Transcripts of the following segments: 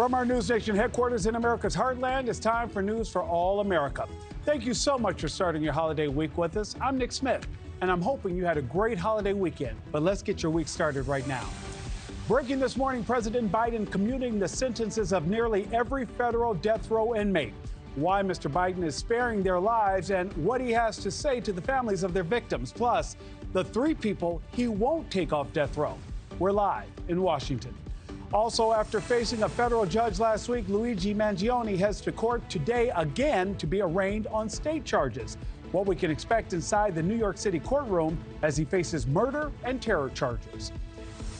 From our NewsNation headquarters in America's heartland, it's time for News for All America. Thank you so much for starting your holiday week with us. I'm Nick Smith, and I'm hoping you had a great holiday weekend. But let's get your week started right now. Breaking this morning, President Biden commuting the sentences of nearly every federal death row inmate. Why Mr. Biden is sparing their lives and what he has to say to the families of their victims. Plus, the 3 people he won't take off death row. We're live in Washington. Also, after facing a federal judge last week, Luigi Mangione heads to court today again to be arraigned on state charges. What we can expect inside the New York City courtroom as he faces murder and terror charges.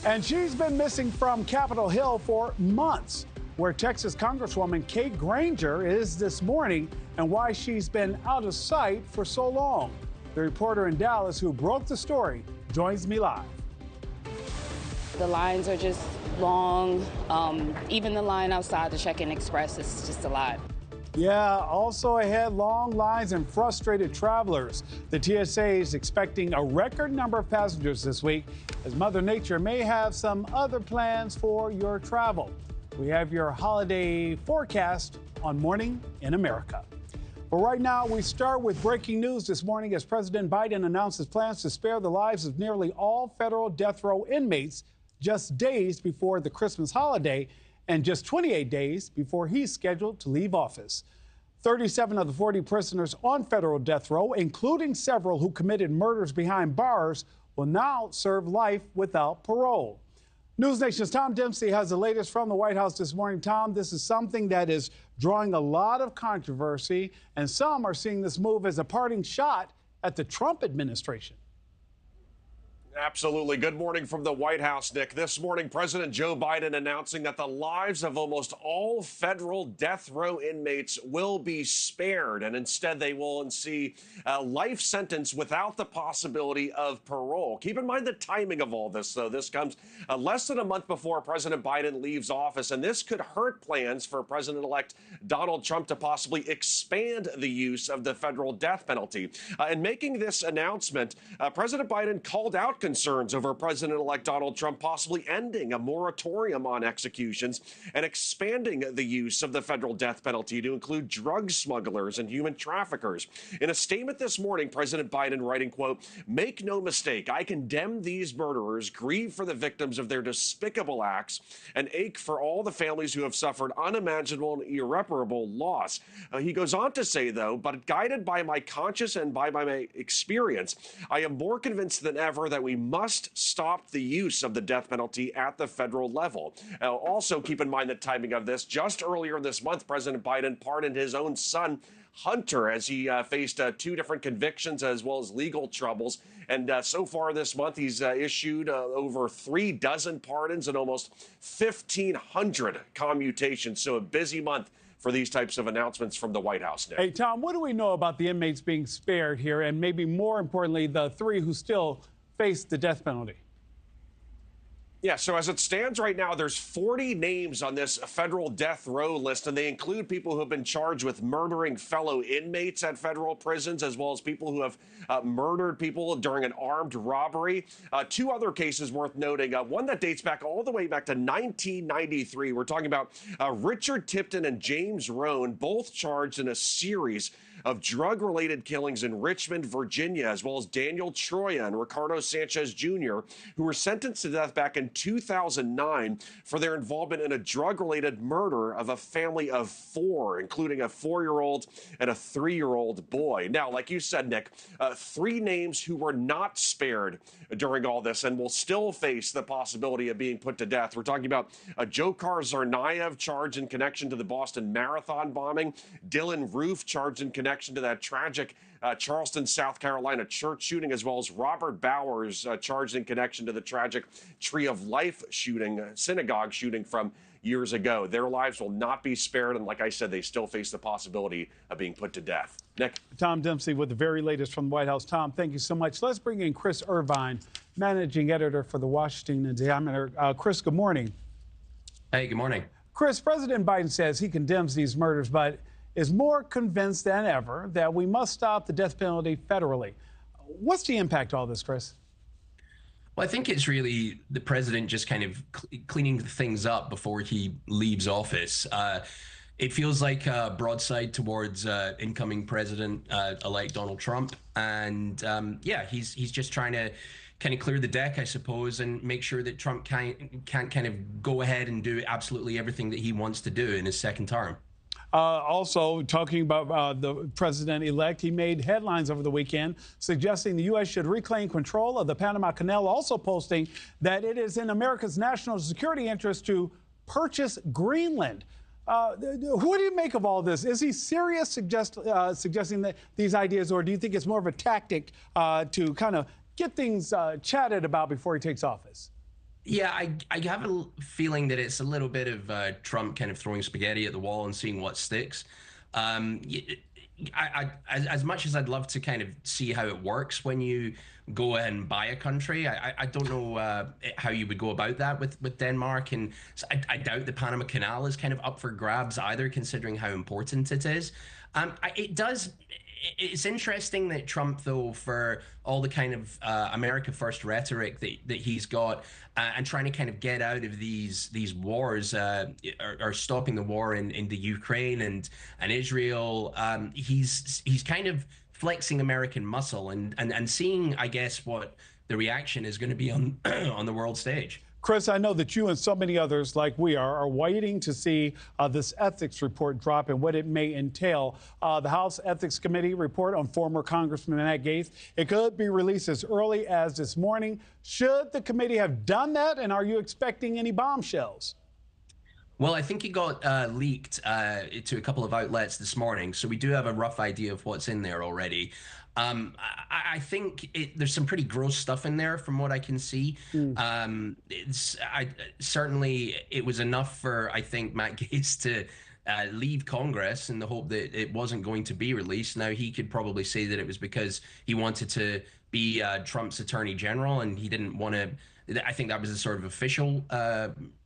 And she's been missing from Capitol Hill for months. Where Texas Congresswoman Kate Granger is this morning and why she's been out of sight for so long. The reporter in Dallas who broke the story joins me live. The lines are just long. Even the line outside the check-in express is just a lot. Yeah, also ahead, long lines and frustrated travelers. The TSA is expecting a record number of passengers this week as Mother Nature may have some other plans for your travel. We have your holiday forecast on Morning in America. But right now, we start with breaking news this morning as President Biden announces plans to spare the lives of nearly all federal death row inmates just days before the Christmas holiday and just 28 days before he's scheduled to leave office. 37 of the 40 prisoners on federal death row, including several who committed murders behind bars, will now serve life without parole. NewsNation's Tom Dempsey has the latest from the White House this morning. Tom, this is something that is drawing a lot of controversy, and some are seeing this move as a parting shot at the Trump administration. Absolutely. Good morning from the White House, Nick. This morning, President Joe Biden announcing that the lives of almost all federal death row inmates will be spared, and instead they will see a life sentence without the possibility of parole. Keep in mind the timing of all this, though. This comes less than a month before President Biden leaves office, and this could hurt plans for President-elect Donald Trump to possibly expand the use of the federal death penalty. In making this announcement, President Biden called out concerns over President-elect Donald Trump possibly ending a moratorium on executions and expanding the use of the federal death penalty to include drug smugglers and human traffickers. In a statement this morning, President Biden writing, quote, "Make no mistake, I condemn these murderers, grieve for the victims of their despicable acts, and ache for all the families who have suffered unimaginable and irreparable loss." He goes on to say, though, "But guided by my conscience and by my experience, I am more convinced than ever that we must stop the use of the death penalty at the federal level." Also, keep in mind the timing of this. Just earlier this month, President Biden pardoned his own son, Hunter, as he faced 2 different convictions as well as legal troubles. And so far this month, he's issued over 3 dozen pardons and almost 1,500 commutations. So a busy month for these types of announcements from the White House, Nick. Hey, Tom, what do we know about the inmates being spared here, and maybe more importantly, the 3 who still face the death penalty? Yeah, so as it stands right now, there's 40 names on this federal death row list, and they include people who have been charged with murdering fellow inmates at federal prisons, as well as people who have murdered people during an armed robbery. 2 other cases worth noting, one that dates back all the way back to 1993. We're talking about Richard Tipton and James Rohn, both charged in a series of drug-related killings in Richmond, Virginia, as well as Daniel Troya and Ricardo Sanchez Jr., who were sentenced to death back in 2009 for their involvement in a drug-related murder of a family of 4, including a 4-year-old and a 3-year-old boy. Now, like you said, Nick, 3 names who were not spared during all this and will still face the possibility of being put to death. We're talking about Dzhokhar Tsarnaev, charged in connection to the Boston Marathon bombing, Dylan Roof, charged in connection to that tragic Charleston, South Carolina church shooting, as well as Robert Bowers, charged in connection to the tragic Tree of Life shooting, synagogue shooting from years ago. Their lives will not be spared, and like I said, they still face the possibility of being put to death. Nick? Tom Dempsey with the very latest from the White House. Tom, thank you so much. Let's bring in Chris Irvine, managing editor for the Washington Examiner. Chris, good morning. Hey, good morning. Chris, President Biden says he condemns these murders, but is more convinced than ever that we must stop the death penalty federally. What's the impact of all this, Chris? Well, I think it's really the president just kind of cleaning things up before he leaves office. It feels like a broadside towards incoming president-elect Donald Trump, and yeah, he's just trying to kind of clear the deck, I suppose, and make sure that Trump can't kind of go ahead and do absolutely everything that he wants to do in his second term. Also, talking about the president-elect, he made headlines over the weekend suggesting the U.S. should reclaim control of the Panama Canal, also posting that it is in America's national security interest to purchase Greenland. What do you make of all this? Is he serious suggesting that these ideas, or do you think it's more of a tactic to kind of get things chatted about before he takes office? Yeah, I have a feeling that it's a little bit of Trump kind of throwing spaghetti at the wall and seeing what sticks. As much as I'd love to kind of see how it works when you go and buy a country, I don't know how you would go about that with Denmark, and I doubt the Panama Canal is kind of up for grabs either, considering how important it is. It's interesting that Trump, though, for all the kind of America First rhetoric that he's got, and trying to kind of get out of these wars, or stopping the war in the Ukraine and Israel, he's kind of flexing American muscle and seeing, I guess, what the reaction is going to be on on the world stage. Chris, I know that you and so many others like we are waiting to see this ethics report drop and what it may entail. The House Ethics Committee report on former Congressman Matt Gaetz, it could be released as early as this morning. Should the committee have done that, and are you expecting any bombshells? Well, I think it got leaked to a couple of outlets this morning, so we do have a rough idea of what's in there already. I think there's some pretty gross stuff in there from what I can see. Certainly it was enough for, I think, Matt Gaetz to leave Congress in the hope that it wasn't going to be released. Now, he could probably say that it was because he wanted to be Trump's attorney general and he didn't want to. I think that was a sort of official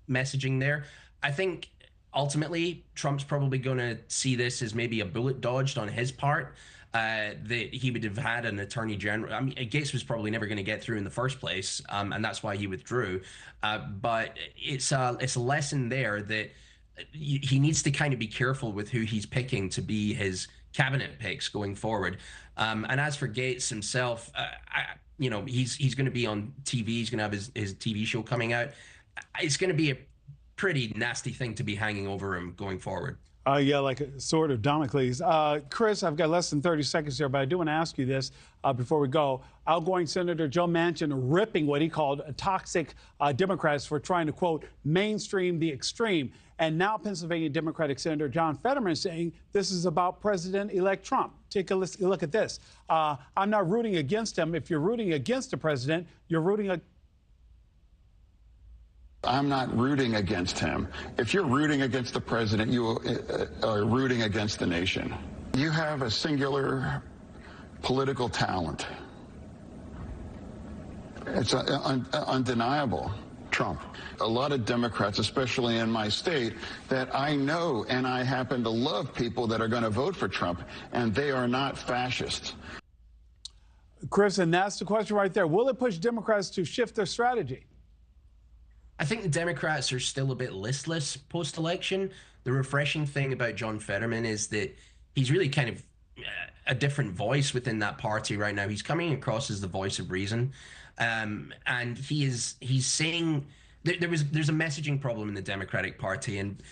messaging there. I think ultimately Trump's probably going to see this as maybe a bullet dodged on his part. That he would have had an attorney general. I mean, Gaetz was probably never going to get through in the first place, and that's why he withdrew. But it's a lesson there that he needs to kind of be careful with who he's picking to be his cabinet picks going forward. And as for Gaetz himself, he's going to be on TV. He's going to have his TV show coming out. It's going to be a pretty nasty thing to be hanging over him going forward. Yeah, like a sword of Damocles. Chris, I've got less than 30 seconds here, but I do want to ask you this before we go. Outgoing Senator Joe Manchin ripping what he called toxic Democrats for trying to, quote, mainstream the extreme. And now Pennsylvania Democratic Senator John Fetterman saying this is about President-elect Trump. Take a look at this. I'm not rooting against him. If you're rooting against the president, you're rooting I'm not rooting against him. If you're rooting against the president, you are rooting against the nation. You have a singular political talent. It's undeniable. Trump. A lot of Democrats, especially in my state, that I know and I happen to love people that are going to vote for Trump, and they are not fascists. Chris, and that's the question right there. Will it push Democrats to shift their strategy? I think the Democrats are still a bit listless post-election. The refreshing thing about John Fetterman is that he's really kind of a different voice within that party right now. He's coming across as the voice of reason, and he's saying there's a messaging problem in the Democratic Party, and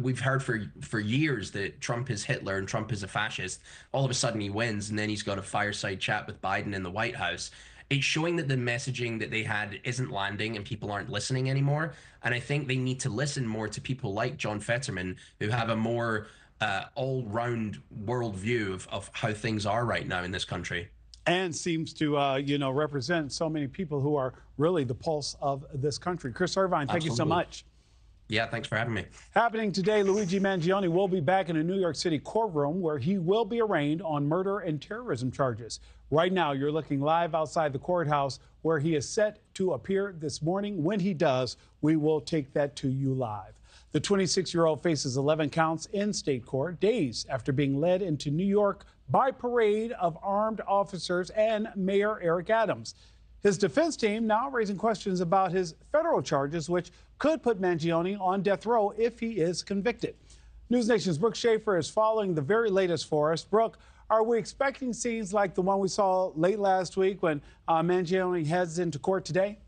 we've heard for years that Trump is Hitler and Trump is a fascist. All of a sudden he wins, and then he's got a fireside chat with Biden in the White House. It's showing that the messaging that they had isn't landing and people aren't listening anymore. And I think they need to listen more to people like John Fetterman, who have a more all-round worldview of how things are right now in this country. And seems to, represent so many people who are really the pulse of this country. Chris Irvine, thank you so much. Yeah, thanks for having me. Happening today, Luigi Mangione will be back in a New York City courtroom where he will be arraigned on murder and terrorism charges. Right now, you're looking live outside the courthouse where he is set to appear this morning. When he does, we will take that to you live. The 26-year-old faces 11 counts in state court days after being led into New York by parade of armed officers and Mayor Eric Adams. His defense team now raising questions about his federal charges, which could put Mangione on death row if he is convicted. NewsNation's Brooke Schaefer is following the very latest for us. Brooke, are we expecting scenes like the one we saw late last week when Mangione heads into court today?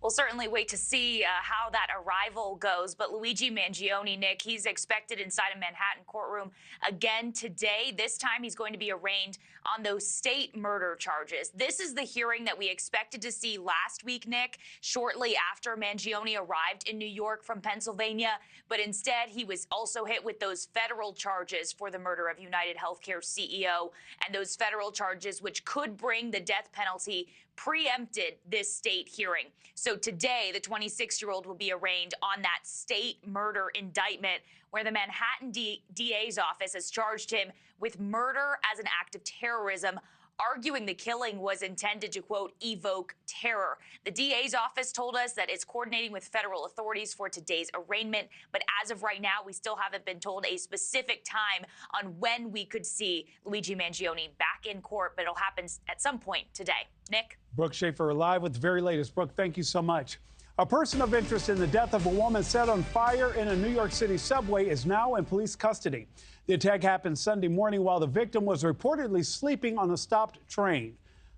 We'll certainly wait to see how that arrival goes. But Luigi Mangione, Nick, he's expected inside a Manhattan courtroom again today. This time he's going to be arraigned on those state murder charges. This is the hearing that we expected to see last week, Nick, shortly after Mangione arrived in New York from Pennsylvania. But instead, he was also hit with those federal charges for the murder of United Healthcare CEO, and those federal charges which could bring the death penalty preempted this state hearing. So today, the 26-year-old will be arraigned on that state murder indictment where the Manhattan DA's office has charged him with murder as an act of terrorism, arguing the killing was intended to, quote, evoke terror. The DA's office told us that it's coordinating with federal authorities for today's arraignment, but as of right now, we still haven't been told a specific time on when we could see Luigi Mangione back in court, but it'll happen at some point today. Nick? Brooke Schaefer live with the very latest. Brooke, thank you so much. A person of interest in the death of a woman set on fire in a New York City subway is now in police custody. The attack happened Sunday morning while the victim was reportedly sleeping on a stopped train.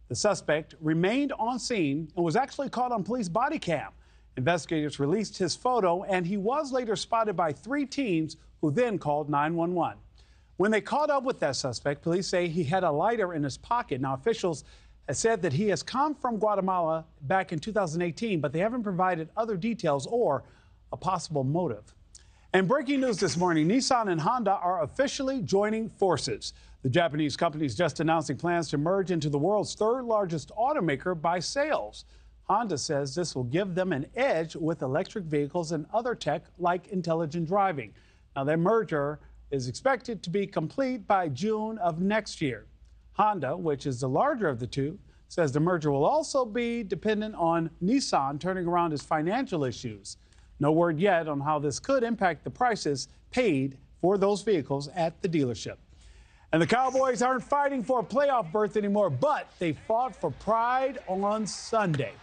The suspect remained on scene and was actually caught on police body cam. Investigators released his photo, and he was later spotted by 3 teams who then called 911. When they caught up with that suspect, police say he had a lighter in his pocket. Now, officials have said that he has come from Guatemala back in 2018, but they haven't provided other details or a possible motive. And breaking news this morning, Nissan and Honda are officially joining forces. The Japanese company is just announcing plans to merge into the world's 3rd largest automaker by sales. Honda says this will give them an edge with electric vehicles and other tech like intelligent driving. Now, their merger is expected to be complete by June of next year. Honda, which is the larger of the two, says the merger will also be dependent on Nissan turning around its financial issues. No word yet on how this could impact the prices paid for those vehicles at the dealership. And the Cowboys aren't fighting for a playoff berth anymore, but they fought for pride on Sunday.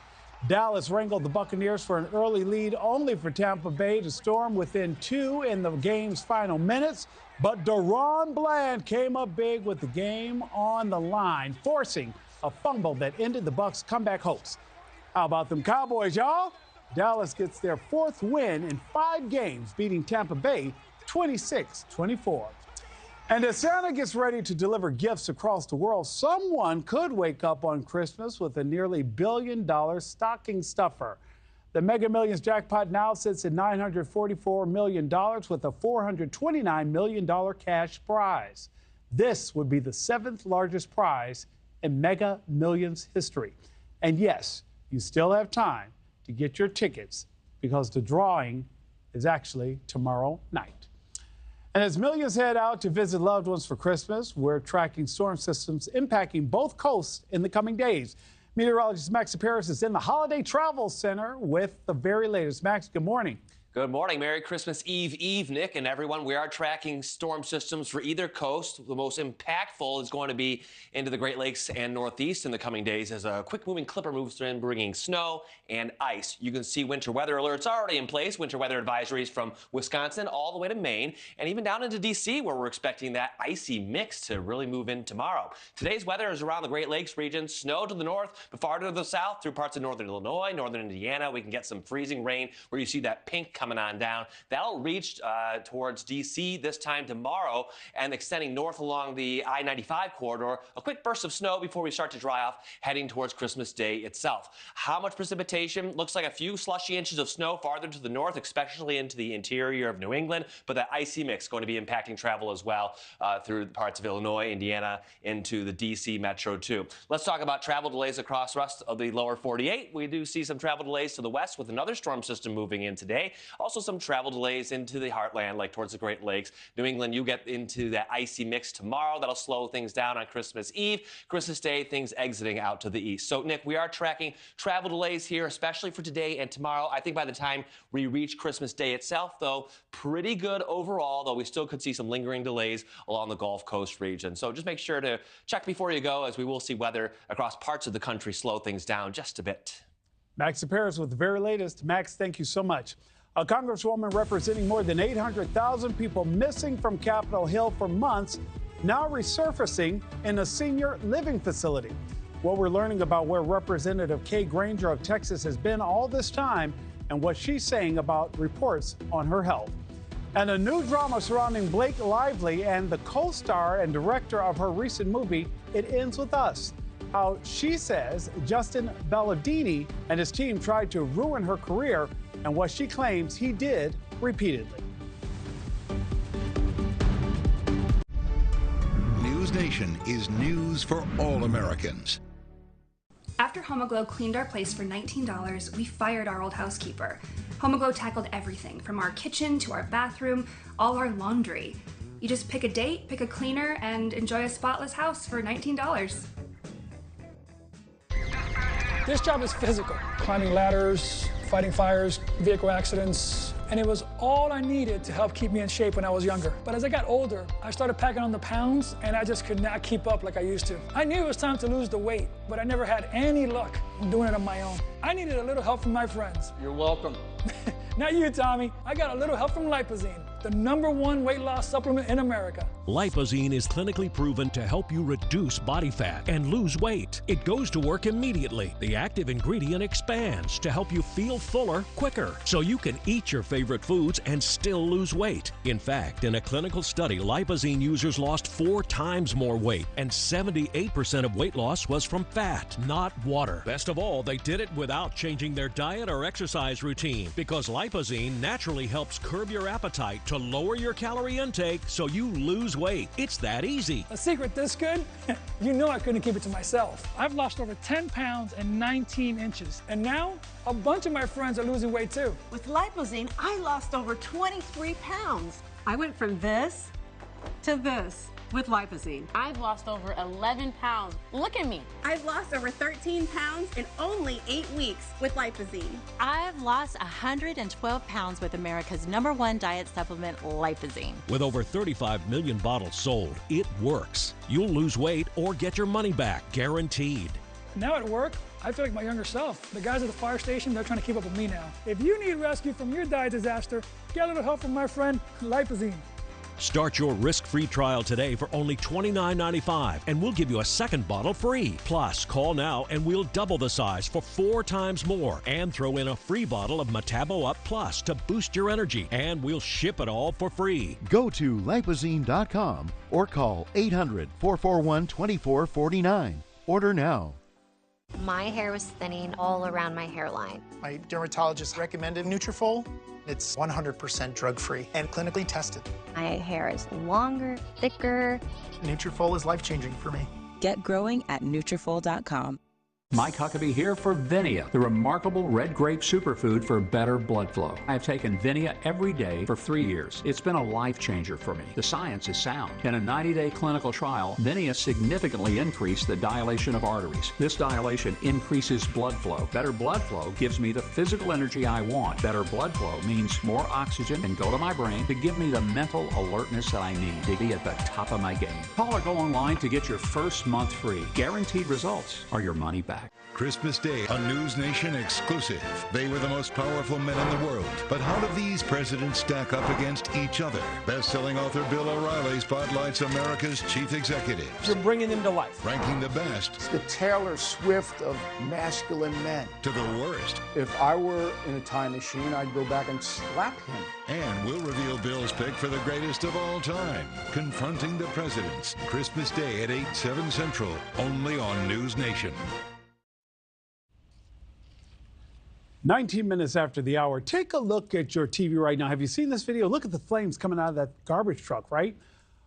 Dallas wrangled the Buccaneers for an early lead, only for Tampa Bay to storm within 2 in the game's final minutes. But Deron Bland came up big with the game on the line, forcing a fumble that ended the Bucs' comeback hopes. How about them Cowboys, y'all? Dallas gets their 4th win in 5 games, beating Tampa Bay 26-24. And as Santa gets ready to deliver gifts across the world, someone could wake up on Christmas with a nearly $1 billion stocking stuffer. The Mega Millions jackpot now sits at $944 million with a $429 million cash prize. This would be the 7th largest prize in Mega Millions history. And yes, you still have time to get your tickets because the drawing is actually tomorrow night. And as millions head out to visit loved ones for Christmas, we're tracking storm systems impacting both coasts in the coming days. Meteorologist Max Paris is in the Holiday Travel Center with the very latest. Max, good morning. Good morning. Merry Christmas Eve, Nick and everyone. We are tracking storm systems for either coast. The most impactful is going to be into the Great Lakes and Northeast in the coming days as a quick-moving clipper moves in, bringing snow and ice. You can see winter weather alerts already in place, winter weather advisories from Wisconsin all the way to Maine, and even down into D.C., where we're expecting that icy mix to really move in tomorrow. Today's weather is around the Great Lakes region, snow to the north, but far to the south through parts of northern Illinois, northern Indiana. We can get some freezing rain where you see that pink coming on down. That'll reach towards D.C. this time tomorrow and extending north along the I-95 corridor. A quick burst of snow before we start to dry off, heading towards Christmas Day itself. How much precipitation? Looks like a few slushy inches of snow farther to the north, especially into the interior of New England, but that icy mix going to be impacting travel as well through parts of Illinois, Indiana, into the D.C. metro too. Let's talk about travel delays across the rest of the lower 48. We do see some travel delays to the west with another storm system moving in today. Also, some travel delays into the heartland, like towards the Great Lakes. New England, you get into that icy mix tomorrow. That'll slow things down on Christmas Eve. Christmas Day, things exiting out to the east. So, Nick, we are tracking travel delays here, especially for today and tomorrow. I think by the time we reach Christmas Day itself, though, pretty good overall, though we still could see some lingering delays along the Gulf Coast region. So just make sure to check before you go, as we will see weather across parts of the country slow things down just a bit. Max Paris with the very latest. Max, thank you so much. A congresswoman representing more than 800,000 people missing from Capitol Hill for months now resurfacing in a senior living facility. What we're learning about where Representative Kay Granger of Texas has been all this time and what she's saying about reports on her health. And a new drama surrounding Blake Lively and the co-star and director of her recent movie, It Ends With Us. How she says Justin Balladini and his team tried to ruin her career and what she claims he did repeatedly. NewsNation is news for all Americans. After HomoGlow cleaned our place for $19, we fired our old housekeeper. HomoGlow tackled everything, from our kitchen to our bathroom, all our laundry. You just pick a date, pick a cleaner, and enjoy a spotless house for $19. This job is physical. Climbing ladders, fighting fires, vehicle accidents, and it was all I needed to help keep me in shape when I was younger. But as I got older, I started packing on the pounds, and I just could not keep up like I used to. I knew it was time to lose the weight, but I never had any luck doing it on my own. I needed a little help from my friends. You're welcome. Not you, Tommy. I got a little help from Lipozene, the #1 weight loss supplement in America. Lipozene is clinically proven to help you reduce body fat and lose weight. It goes to work immediately. The active ingredient expands to help you feel fuller quicker, so you can eat your favorite foods and still lose weight. In fact, in a clinical study, Lipozene users lost 4 times more weight, and 78% of weight loss was from fat, not water. Best of all, they did it without changing their diet or exercise routine, because Lipozene naturally helps curb your appetite to lower your calorie intake so you lose weight. It's that easy. A secret this good? You know I couldn't keep it to myself. I've lost over 10 pounds and 19 inches. And now, a bunch of my friends are losing weight too. With Lipozene, I lost over 23 pounds. I went from this to this with Lipozene. I've lost over 11 pounds. Look at me. I've lost over 13 pounds in only 8 weeks with Lipozene. I've lost 112 pounds with America's #1 diet supplement, Lipozene. With over 35 million bottles sold, it works. You'll lose weight or get your money back, guaranteed. Now at work, I feel like my younger self. The guys at the fire station, they're trying to keep up with me now. If you need rescue from your diet disaster, get a little help from my friend, Lipozene. Start your risk-free trial today for only $29.95, and we'll give you a second bottle free. Plus, call now and we'll double the size for 4 times more, and throw in a free bottle of Metabo Up Plus to boost your energy, and we'll ship it all for free. Go to lipozene.com or call 800-441-2449. Order now. My hair was thinning all around my hairline. My dermatologist recommended Nutrafol. It's 100% drug-free and clinically tested. My hair is longer, thicker. Nutrafol is life-changing for me. Get growing at Nutrafol.com. Mike Huckabee here for Vinia, the remarkable red grape superfood for better blood flow. I've taken Vinia every day for 3 years. It's been a life changer for me. The science is sound. In a 90-day clinical trial, Vinia significantly increased the dilation of arteries. This dilation increases blood flow. Better blood flow gives me the physical energy I want. Better blood flow means more oxygen can go to my brain to give me the mental alertness that I need to be at the top of my game. Call or go online to get your first month free. Guaranteed results or your money back. Christmas Day, a NewsNation exclusive. They were the most powerful men in the world. But how do these presidents stack up against each other? Best-selling author Bill O'Reilly spotlights America's chief executives. You're bringing them to life. Ranking the best. It's the Taylor Swift of masculine men. To the worst. If I were in a time machine, I'd go back and slap him. And we'll reveal Bill's pick for the greatest of all time. Confronting the Presidents. Christmas Day at 8, 7 Central. Only on NewsNation. 19 minutes after the hour, take a look at your TV right now. Have you seen this video? Look at the flames coming out of that garbage truck, right?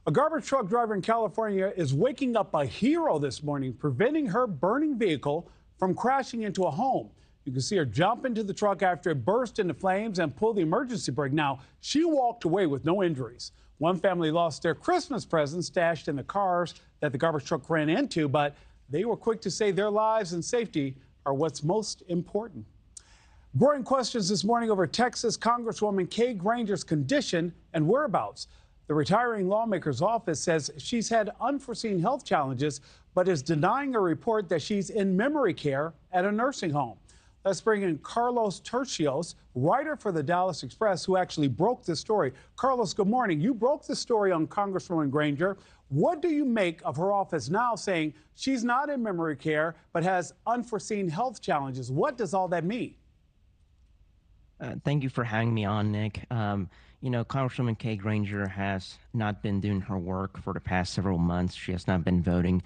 A garbage truck driver in California is waking up a hero this morning, preventing her burning vehicle from crashing into a home. You can see her jump into the truck after it burst into flames and pull the emergency brake. Now, she walked away with no injuries. One family lost their Christmas presents stashed in the cars that the garbage truck ran into, but they were quick to say their lives and safety are what's most important. Growing questions this morning over Texas Congresswoman Kay Granger's condition and whereabouts. The retiring lawmaker's office says she's had unforeseen health challenges, but is denying a report that she's in memory care at a nursing home. Let's bring in Carlos Tercios, writer for the Dallas Express, who actually broke this story. Carlos, good morning. You broke the story on Congresswoman Granger. What do you make of her office now saying she's not in memory care, but has unforeseen health challenges? What does all that mean? Thank you for having me on, Nick. You know, Congresswoman Kay Granger has not been doing her work for the past several months. She has not been voting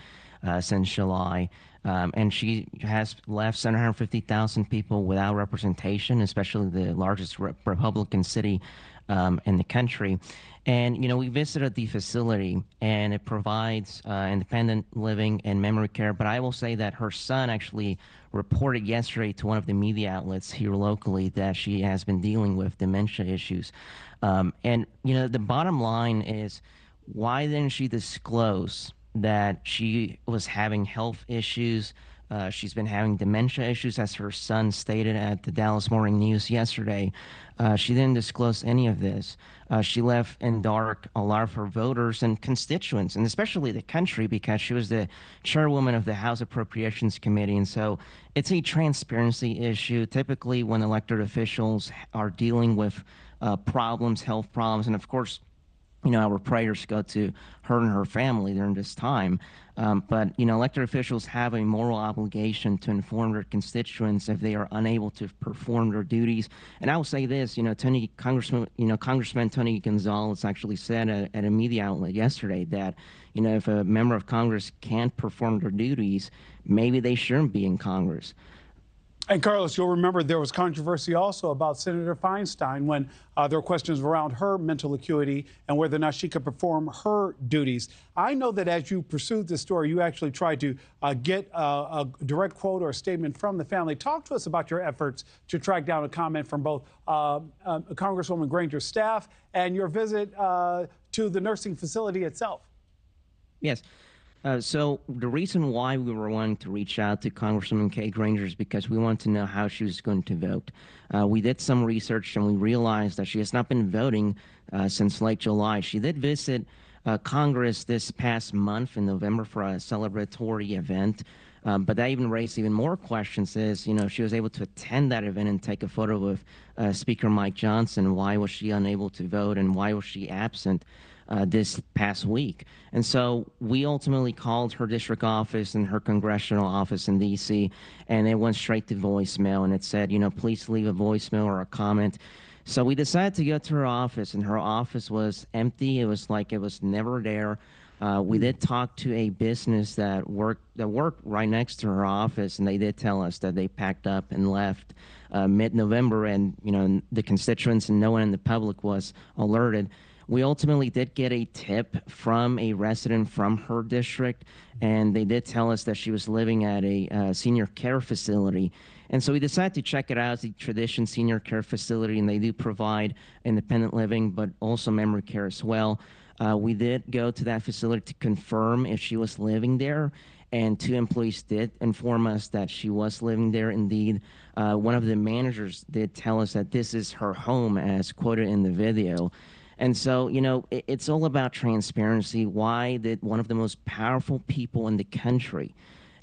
since July. And she has left 750,000 people without representation, especially the largest Republican city in the country. And, you know, we visited the facility, and it provides independent living and memory care. But I will say that her son actually reported yesterday to one of the media outlets here locally that she has been dealing with dementia issues. And, you know, the bottom line is, why didn't she disclose that she was having health issues? She's been having dementia issues, as her son stated at the Dallas Morning News yesterday. She didn't disclose any of this. She left in dark a lot of her voters and constituents, and especially the country, because she was the chairwoman of the House Appropriations Committee. And so it's a transparency issue. Typically, when elected officials are dealing with problems, health problems, and of course, you know, our prayers go to her and her family during this time. But, you know, elected officials have a moral obligation to inform their constituents if they are unable to perform their duties. And I will say this, you know, Congressman Tony Gonzalez actually said at a media outlet yesterday that, you know, if a member of Congress can't perform their duties, maybe they shouldn't be in Congress. And Carlos, you'll remember there was controversy also about Senator Feinstein when there were questions around her mental acuity and whether or not she could perform her duties. I know that as you pursued this story, you actually tried to get a direct quote or a statement from the family. Talk to us about your efforts to track down a comment from both Congresswoman Granger's staff and your visit to the nursing facility itself. Yes. So the reason why we were wanting to reach out to Congresswoman Kay Granger is because we wanted to know how she was going to vote. We did some research, and we realized that she has not been voting since late July. She did visit Congress this past month in November for a celebratory event. But that even raised even more questions is, you know, she was able to attend that event and take a photo with Speaker Mike Johnson. Why was she unable to vote, and why was she absent this past week? And so we ultimately called her district office and her congressional office in D.C., and it went straight to voicemail, and it said, you know, please leave a voicemail or a comment. So we decided to go to her office, and her office was empty. It was like it was never there. We did talk to a business that worked right next to her office, and they did tell us that they packed up and left mid-November, and, you know, the constituents and no one in the public was alerted. We ultimately did get a tip from a resident from her district, and they did tell us that she was living at a senior care facility. And so we decided to check it out. It's a Tradition Senior Care Facility, and they do provide independent living, but also memory care as well. We did go to that facility to confirm if she was living there, and 2 employees did inform us that she was living there indeed. One of the managers did tell us that this is her home, as quoted in the video. And so, you know, it's all about transparency. Why did one of the most powerful people in the country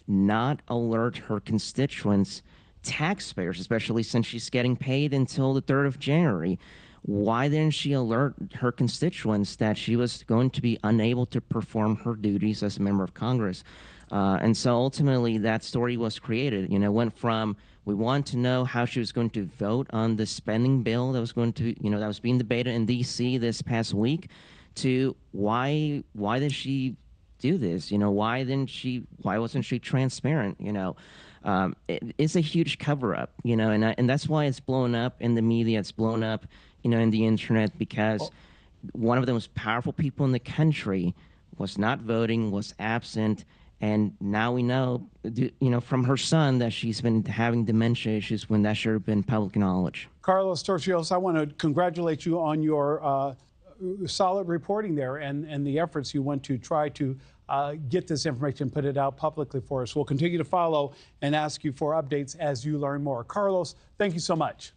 not alert her constituents, taxpayers, especially since she's getting paid until the 3rd of January? Why didn't she alert her constituents that she was going to be unable to perform her duties as a member of Congress? And so ultimately that story was created. You know, went from, we wanted to know how she was going to vote on the spending bill that was going to, you know, that was being debated in D.C. this past week, to why did she do this? You know, why wasn't she transparent? You know, it's a huge cover-up, you know, and that's why it's blown up in the media. It's blown up, you know, in the internet, because one of the most powerful people in the country was not voting, was absent, And now we know, from her son that she's been having dementia issues when that should have been public knowledge. Carlos Torcios, I want to congratulate you on your solid reporting there and the efforts you went to try to get this information, put it out publicly for us. We'll continue to follow and ask you for updates as you learn more. Carlos, thank you so much.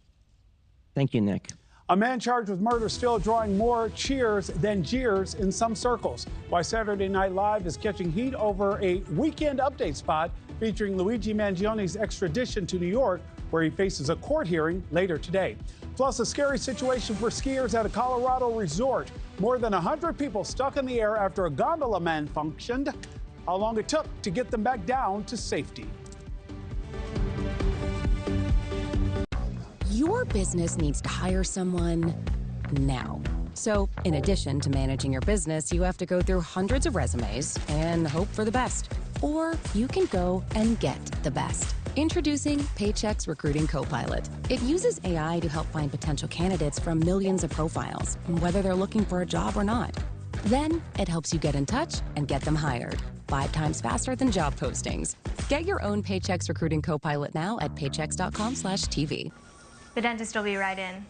Thank you, Nick. A man charged with murder still drawing more cheers than jeers in some circles. Why Saturday Night Live is catching heat over a weekend update spot featuring Luigi Mangioni's extradition to New York, where he faces a court hearing later today. Plus, a scary situation for skiers at a Colorado resort. More than 100 people stuck in the air after a gondola malfunctioned. How long it took to get them back down to safety. Your business needs to hire someone now. So, in addition to managing your business, you have to go through hundreds of resumes and hope for the best. Or you can go and get the best. Introducing Paychex Recruiting Copilot. It uses AI to help find potential candidates from millions of profiles, whether they're looking for a job or not. Then, it helps you get in touch and get them hired. 5 times faster than job postings. Get your own Paychex Recruiting Copilot now at paychex.com/TV. The dentist will be right in.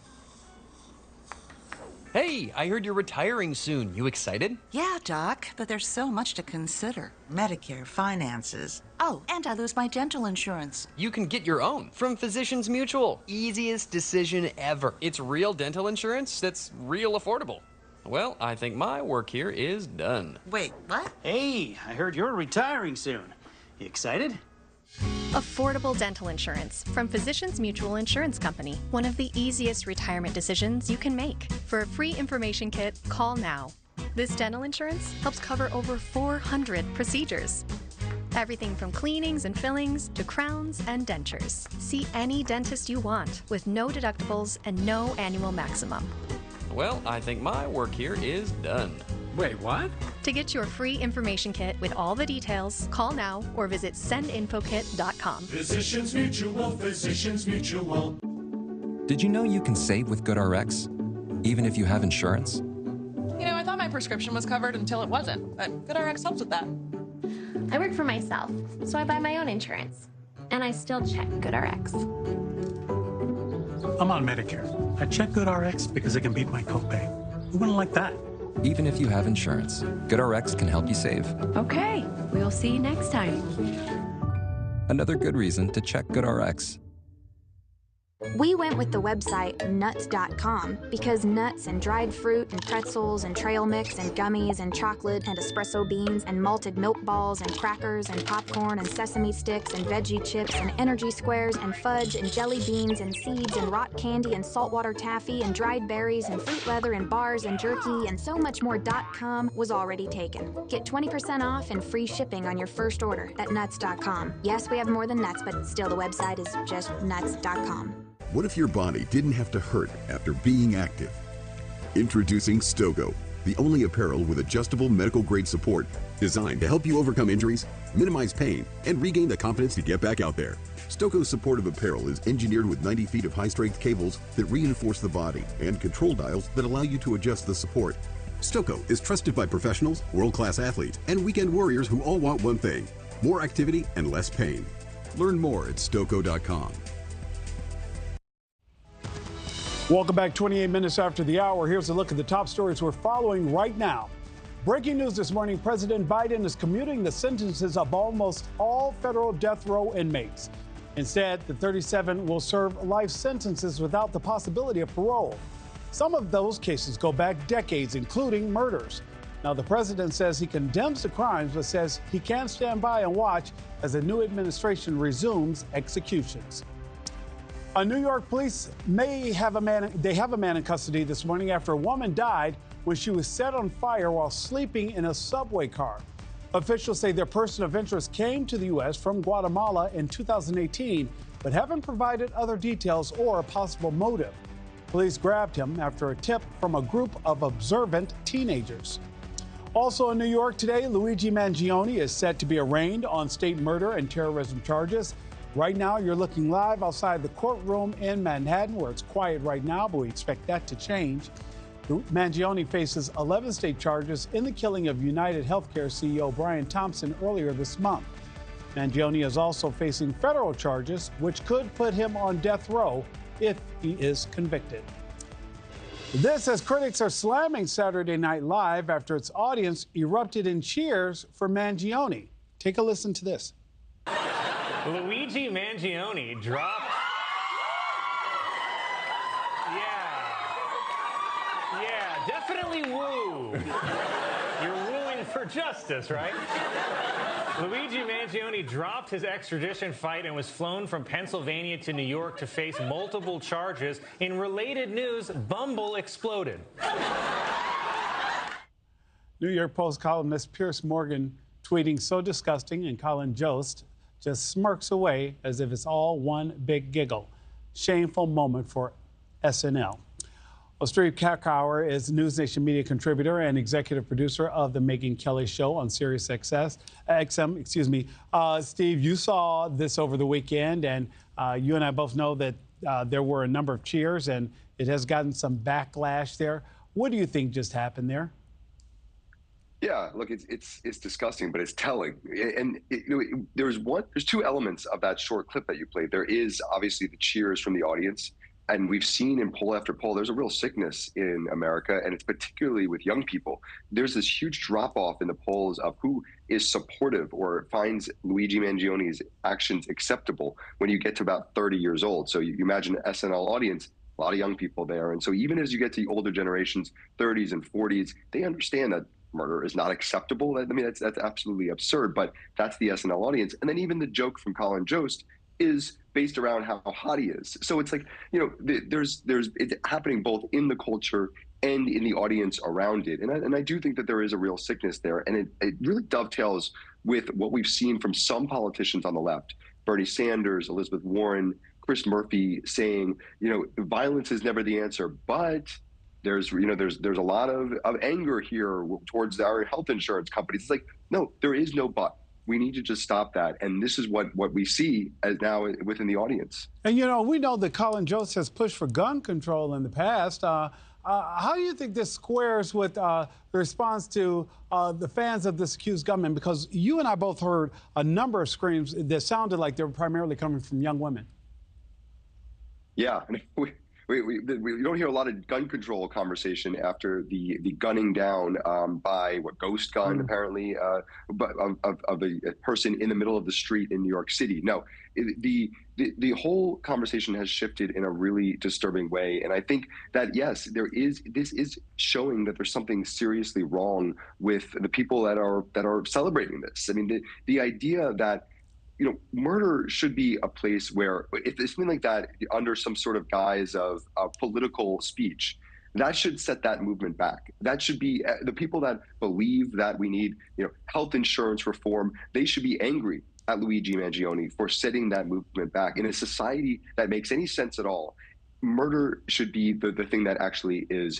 Hey, I heard you're retiring soon. You excited? Yeah, Doc, but there's so much to consider. Medicare, finances. Oh, and I lose my dental insurance. You can get your own from Physicians Mutual. Easiest decision ever. It's real dental insurance that's real affordable. Well, I think my work here is done. Wait, what? Hey, I heard you're retiring soon. You excited? Affordable dental insurance from Physicians Mutual Insurance Company. One of the easiest retirement decisions you can make. For a free information kit, call now. This dental insurance helps cover over 400 procedures. Everything from cleanings and fillings to crowns and dentures. See any dentist you want with no deductibles and no annual maximum. Well, I think my work here is done. Wait, what? To get your free information kit with all the details, call now or visit sendinfokit.com. Physicians Mutual, Physicians Mutual. Did you know you can save with GoodRx, even if you have insurance? You know, I thought my prescription was covered until it wasn't, but GoodRx helps with that. I work for myself, so I buy my own insurance. And I still check GoodRx. I'm on Medicare. I check GoodRx because it can beat my copay. Who wouldn't like that? Even if you have insurance, GoodRx can help you save. Okay, we'll see you next time. Another good reason to check GoodRx. We went with the website nuts.com because nuts and dried fruit and pretzels and trail mix and gummies and chocolate and espresso beans and malted milk balls and crackers and popcorn and sesame sticks and veggie chips and energy squares and fudge and jelly beans and seeds and rock candy and saltwater taffy and dried berries and fruit leather and bars and jerky and so much more .com was already taken. Get 20% off and free shipping on your first order at nuts.com. Yes, we have more than nuts, but still the website is just nuts.com. What if your body didn't have to hurt after being active? Introducing Stogo, the only apparel with adjustable medical-grade support designed to help you overcome injuries, minimize pain, and regain the confidence to get back out there. Stogo's supportive apparel is engineered with 90 feet of high-strength cables that reinforce the body and control dials that allow you to adjust the support. Stogo is trusted by professionals, world-class athletes, and weekend warriors who all want one thing: more activity and less pain. Learn more at Stogo.com. Welcome back. 28 minutes after the hour. Here's a look at the top stories we're following right now. Breaking news this morning: President Biden is commuting the sentences of almost all federal death row inmates. Instead, the 37 will serve life sentences without the possibility of parole. Some of those cases go back decades, including murders. Now, the president says he condemns the crimes, but says he can't stand by and watch as the new administration resumes executions. A New York police have a man in custody this morning after a woman died when she was set on fire while sleeping in a subway car. Officials say their person of interest came to the U.S. from Guatemala in 2018, but haven't provided other details or a possible motive. Police grabbed him after a tip from a group of observant teenagers. Also in New York today, Luigi Mangione is set to be arraigned on state murder and terrorism charges. Right now, you're looking live outside the courtroom in Manhattan, where it's quiet right now, but we expect that to change. Mangione faces 11 state charges in the killing of United Healthcare CEO Brian Thompson earlier this month. Mangione is also facing federal charges, which could put him on death row if he is convicted. This as critics are slamming Saturday Night Live after its audience erupted in cheers for Mangione. Take a listen to this. Luigi Mangione dropped. Yeah, definitely woo. You're wooing for justice, right? Luigi Mangione dropped his extradition fight and was flown from Pennsylvania to New York to face multiple charges. In related news, Bumble exploded. New York Post columnist Piers Morgan tweeting so disgusting, and Colin Jost just smirks away as if it's all one big giggle. Shameful moment for SNL. Well, Steve Krakauer is NewsNation Media contributor and executive producer of the Megyn Kelly Show on Sirius XM. Steve, you saw this over the weekend, and you and I both know that there were a number of cheers, and it has gotten some backlash there. What do you think just happened there? Yeah, look, it's disgusting, but it's telling. And there's two elements of that short clip that you played. There is obviously the cheers from the audience. And we've seen in poll after poll, there's a real sickness in America, and it's particularly with young people. There's this huge drop-off in the polls of who is supportive or finds Luigi Mangione's actions acceptable when you get to about 30 years old. So you imagine an SNL audience, a lot of young people there. And so even as you get to the older generations, 30s and 40s, they understand that murder is not acceptable. I mean, that's absolutely absurd, but that's the SNL audience. And then even the joke from Colin Jost is based around how hot he is. So it's like, there's it's happening both in the culture and in the audience around it. And I do think that there is a real sickness there. And it really dovetails with what we've seen from some politicians on the left, Bernie Sanders, Elizabeth Warren, Chris Murphy, saying, violence is never the answer, but there's a lot of anger here towards our health insurance companies. It's like, no, there is no but. We need to just stop that. And this is what we see as now within the audience. And, we know that Colin Jost has pushed for gun control in the past. How do you think this squares with the response to the fans of this accused gunman? Because you and I both heard a number of screams that sounded like they were primarily coming from young women. Yeah. We don't hear a lot of gun control conversation after the gunning down by Ghost Gun, apparently, of a person in the middle of the street in New York City. No, the whole conversation has shifted in a really disturbing way. And I think that, yes, this is showing that there's something seriously wrong with the people that are celebrating this. I mean, the idea that murder should be a place where, if it's something like that under some sort of guise of political speech, that should set that movement back. That should be the people that believe that we need, health insurance reform. They should be angry at Luigi Mangione for setting that movement back. In a society that makes any sense at all, murder should be the thing that actually is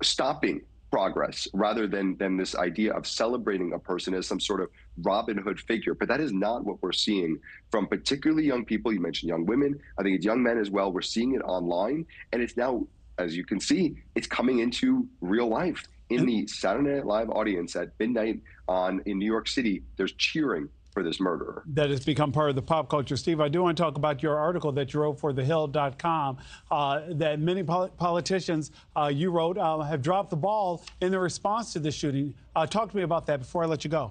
stopping progress rather than this idea of celebrating a person as some sort of Robin Hood figure. But that is not what we're seeing from particularly young people. You mentioned young women. I think it's young men as well. We're seeing it online. And it's now, as you can see, it's coming into real life. In the Saturday Night Live audience at midnight in New York City, there's cheering for this murderer. That has become part of the pop culture. Steve, I do want to talk about your article that you wrote for thehill.com, that many politicians you wrote have dropped the ball in the response to this shooting. Talk to me about that before I let you go.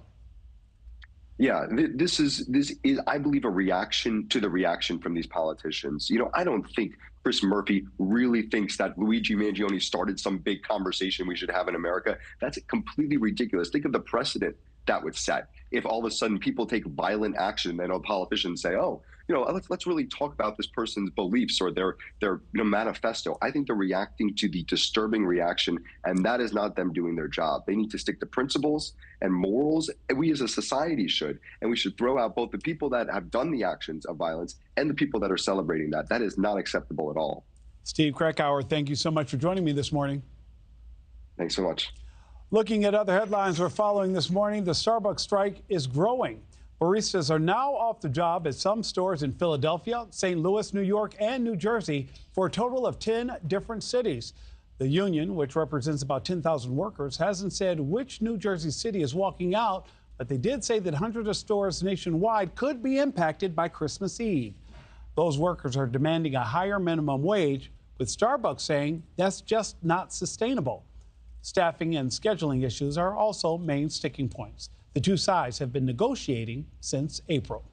Yeah, this is, I believe, a reaction to the reaction from these politicians. I don't think Chris Murphy really thinks that Luigi Mangione started some big conversation we should have in America. That's completely ridiculous. Think of the precedent that would set if all of a sudden people take violent action and politicians say, oh, let's really talk about this person's beliefs or their manifesto. I think they're reacting to the disturbing reaction, and that is not them doing their job. They need to stick to principles and morals, and we as a society should. And we should throw out both the people that have done the actions of violence and the people that are celebrating that. That is not acceptable at all. Steve Krakauer, thank you so much for joining me this morning. Thanks so much. Looking at other headlines we're following this morning, the Starbucks strike is growing. Baristas are now off the job at some stores in Philadelphia, St. Louis, New York, and New Jersey for a total of 10 different cities. The union, which represents about 10,000 workers, hasn't said which New Jersey city is walking out, but they did say that hundreds of stores nationwide could be impacted by Christmas Eve. Those workers are demanding a higher minimum wage, with Starbucks saying that's just not sustainable. Staffing and scheduling issues are also main sticking points. The two sides have been negotiating since April.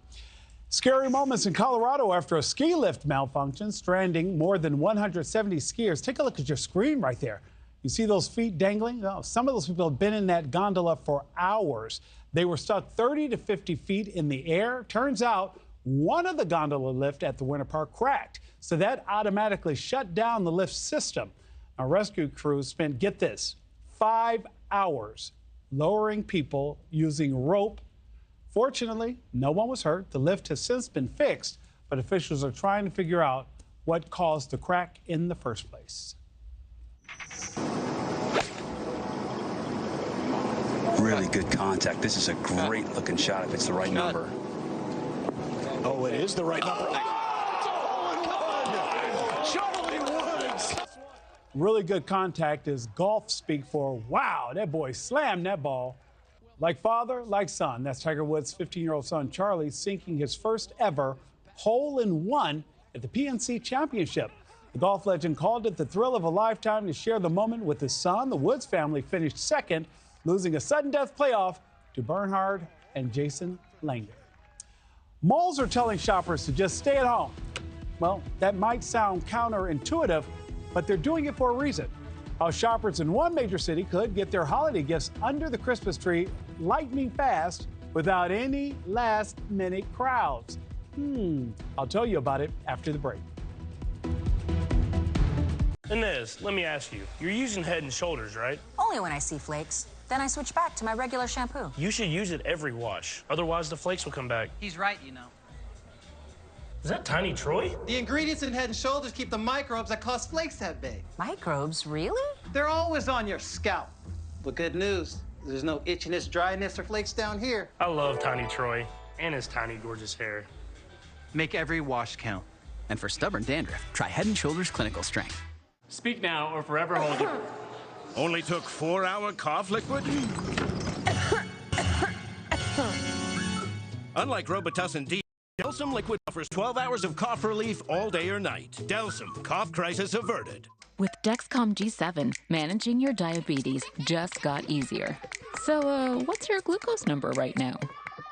Scary moments in Colorado after a ski lift malfunction, stranding more than 170 skiers. Take a look at your screen right there. You see those feet dangling? Oh, some of those people have been in that gondola for hours. They were stuck 30 to 50 feet in the air. Turns out one of the gondola lift at the Winter Park cracked, so that automatically shut down the lift system. Our rescue crews spent, get this, 5 hours lowering people using rope. Fortunately, no one was hurt. The lift has since been fixed, but officials are trying to figure out what caused the crack in the first place. Really good contact. This is a great looking shot if it's the right number. Oh, it is the right number. Really good contact is golf speak for, wow, that boy slammed that ball. Like father, like son. That's Tiger Woods' 15-year-old son, Charlie, sinking his first ever hole-in-one at the PNC Championship. The golf legend called it the thrill of a lifetime to share the moment with his son. The Woods family finished second, losing a sudden death playoff to Bernhard and Jason Langer. Malls are telling shoppers to just stay at home. Well, that might sound counterintuitive, but they're doing it for a reason. How shoppers in one major city could get their holiday gifts under the Christmas tree lightning fast without any last-minute crowds. I'll tell you about it after the break. Inez, let me ask you, you're using Head & Shoulders, right? Only when I see flakes. Then I switch back to my regular shampoo. You should use it every wash. Otherwise, the flakes will come back. He's right, you know. Is that Tiny Troy? The ingredients in Head & Shoulders keep the microbes that cause flakes that big. Microbes, really? They're always on your scalp. But good news, there's no itchiness, dryness, or flakes down here. I love Tiny Troy and his tiny, gorgeous hair. Make every wash count. And for stubborn dandruff, try Head & Shoulders Clinical Strength. Speak now or forever hold your... Only took 4-hour cough liquid? Unlike Robitussin D, Delsum Liquid offers 12 hours of cough relief all day or night. Delsum, cough crisis averted. With Dexcom G7, managing your diabetes just got easier. So, what's your glucose number right now?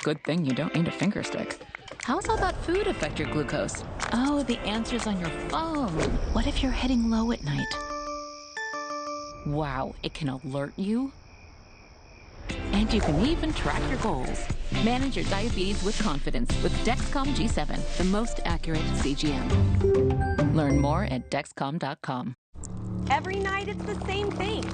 Good thing you don't need a finger stick. How's all that food affect your glucose? Oh, the answer's on your phone. What if you're hitting low at night? Wow, it can alert you. And you can even track your goals. Manage your diabetes with confidence with Dexcom G7, the most accurate CGM. Learn more at Dexcom.com. Every night it's the same thing.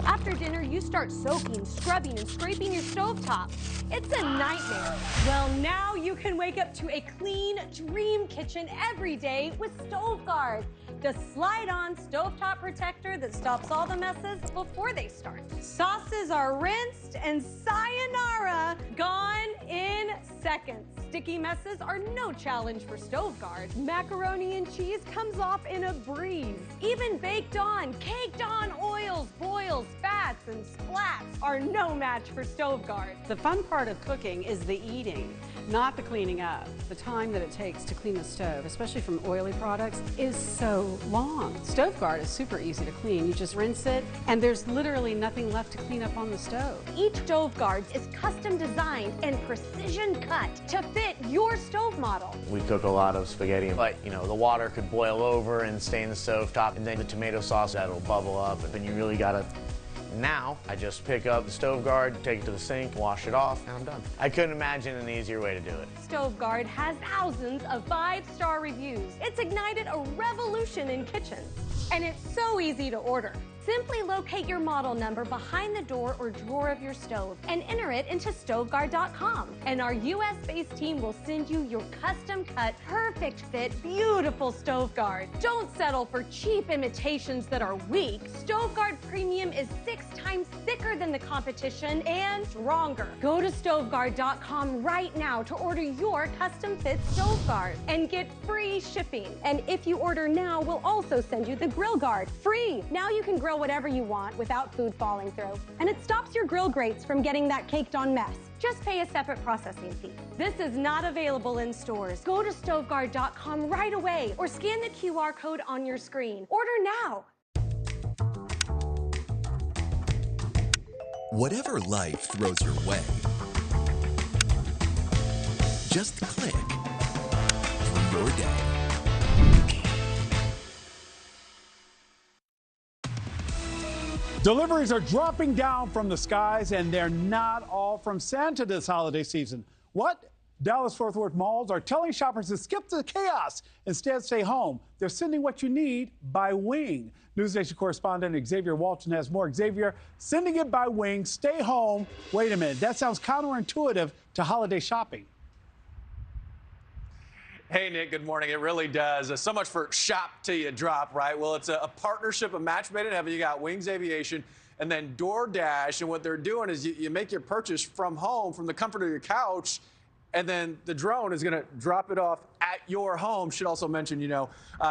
After dinner, you start soaking, scrubbing, and scraping your stovetop. It's a nightmare. Well, now you can wake up to a clean dream kitchen every day with StoveGuard, the slide-on stovetop protector that stops all the messes before they start. Sauces are rinsed and sayonara, gone in seconds. Sticky messes are no challenge for StoveGuard. Macaroni and cheese comes off in a breeze. Even baked on, caked on oils, boils, fats, and splats are no match for StoveGuard. The fun part of cooking is the eating, not the cleaning up. The time that it takes to clean the stove, especially from oily products, is so long. StoveGuard is super easy to clean. You just rinse it, and there's literally nothing left to clean up on the stove. Each StoveGuard is custom designed and precision cut to fit your stove model. We cook a lot of spaghetti, but the water could boil over and stain the stovetop, and then the tomato sauce that'll bubble up, and you really gotta. Now, I just pick up the StoveGuard, take it to the sink, wash it off, and I'm done. I couldn't imagine an easier way to do it. StoveGuard has thousands of 5-star reviews. It's ignited a revolution in kitchens, and it's so easy to order. Simply locate your model number behind the door or drawer of your stove and enter it into StoveGuard.com. And our US-based team will send you your custom-cut, perfect-fit, beautiful StoveGuard. Don't settle for cheap imitations that are weak. StoveGuard Premium is 6 times thicker than the competition and stronger. Go to StoveGuard.com right now to order your custom-fit StoveGuard and get free shipping. And if you order now, we'll also send you the Grill Guard free. Now you can grill grill whatever you want without food falling through. And it stops your grill grates from getting that caked on mess. Just pay a separate processing fee. This is not available in stores. Go to stoveguard.com right away or scan the QR code on your screen. Order now. Whatever life throws your way, just click for your day. Deliveries are dropping down from the skies, and they're not all from Santa this holiday season. What? Dallas-Fort Worth malls are telling shoppers to skip the chaos. Instead, stay home. They're sending what you need by wing. NewsNation correspondent Xavier Walton has more. Xavier, sending it by wing, stay home. Wait a minute, that sounds counterintuitive to holiday shopping. Hey, Nick, good morning. It really does. So much for shop till you drop, right? Well, it's a partnership, a match made in heaven. You got Wings Aviation and then DoorDash. And what they're doing is you make your purchase from home, from the comfort of your couch, and then the drone is going to drop it off at your home. Should also mention,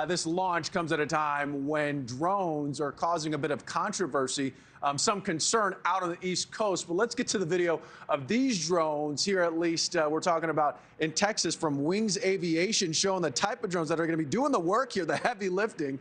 this launch comes at a time when drones are causing a bit of controversy, some concern out on the East Coast. But let's get to the video of these drones here, at least we're talking about in Texas from Wings Aviation, showing the type of drones that are going to be doing the work here, the heavy lifting.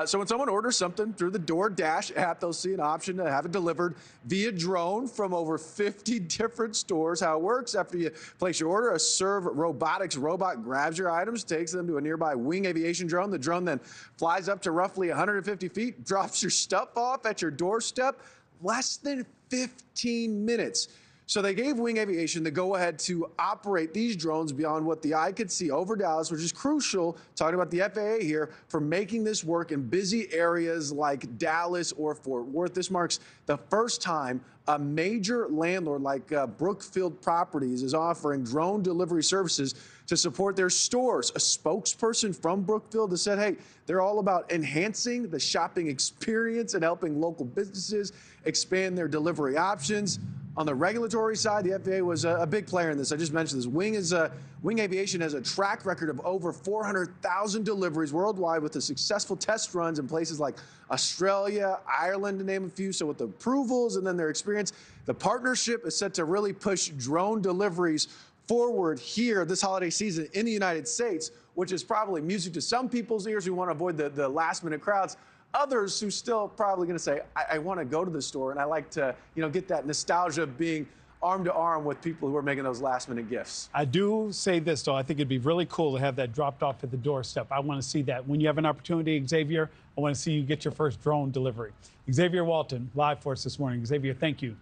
So when someone orders something through the DoorDash app, they'll see an option to have it delivered via drone from over 50 different stores. How it works: after you place your order, a Serve Robotics robot grabs your items, takes them to a nearby Wing Aviation drone. The drone then flies up to roughly 150 feet, drops your stuff off at your doorstep. Less than 15 minutes. So they gave Wing Aviation the go-ahead to operate these drones beyond what the eye could see over Dallas, which is crucial, talking about the FAA here, for making this work in busy areas like Dallas or Fort Worth. This marks the first time a major landlord like Brookfield Properties is offering drone delivery services to support their stores. A spokesperson from Brookfield has said, hey, they're all about enhancing the shopping experience and helping local businesses expand their delivery options. On the regulatory side, the FAA was a big player in this. I just mentioned this. Wing Aviation has a track record of over 400,000 deliveries worldwide with the successful test runs in places like Australia, Ireland, to name a few. So with the approvals and then their experience, the partnership is set to really push drone deliveries forward here this holiday season in the United States, which is probably music to some people's ears who want to avoid the last-minute crowds. Others who still probably going to say, I want to go to the store and I like to, get that nostalgia of being arm to arm with people who are making those last-minute gifts. I do say this, though. I think it'd be really cool to have that dropped off at the doorstep. I want to see that. When you have an opportunity, Xavier, I want to see you get your first drone delivery. Xavier Walton, live for us this morning. Xavier, thank you.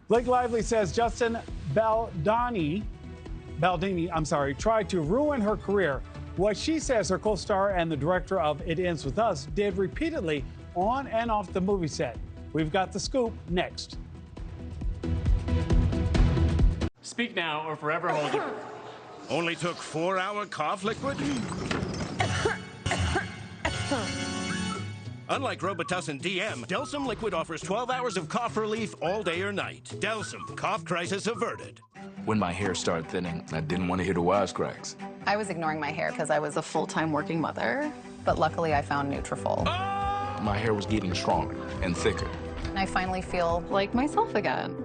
Blake Lively says Justin Baldini, tried to ruin her career. What she says her co-star and the director of It Ends With Us did repeatedly on and off the movie set. We've got the scoop next. Speak now or forever hold your... Only took 4-hour cough liquid? Unlike Robitussin DM, Delsum Liquid offers 12 hours of cough relief all day or night. Delsum, cough crisis averted. When my hair started thinning, I didn't want to hear the wisecracks. I was ignoring my hair because I was a full-time working mother, but luckily I found Nutrafol. My hair was getting stronger and thicker. And I finally feel like myself again.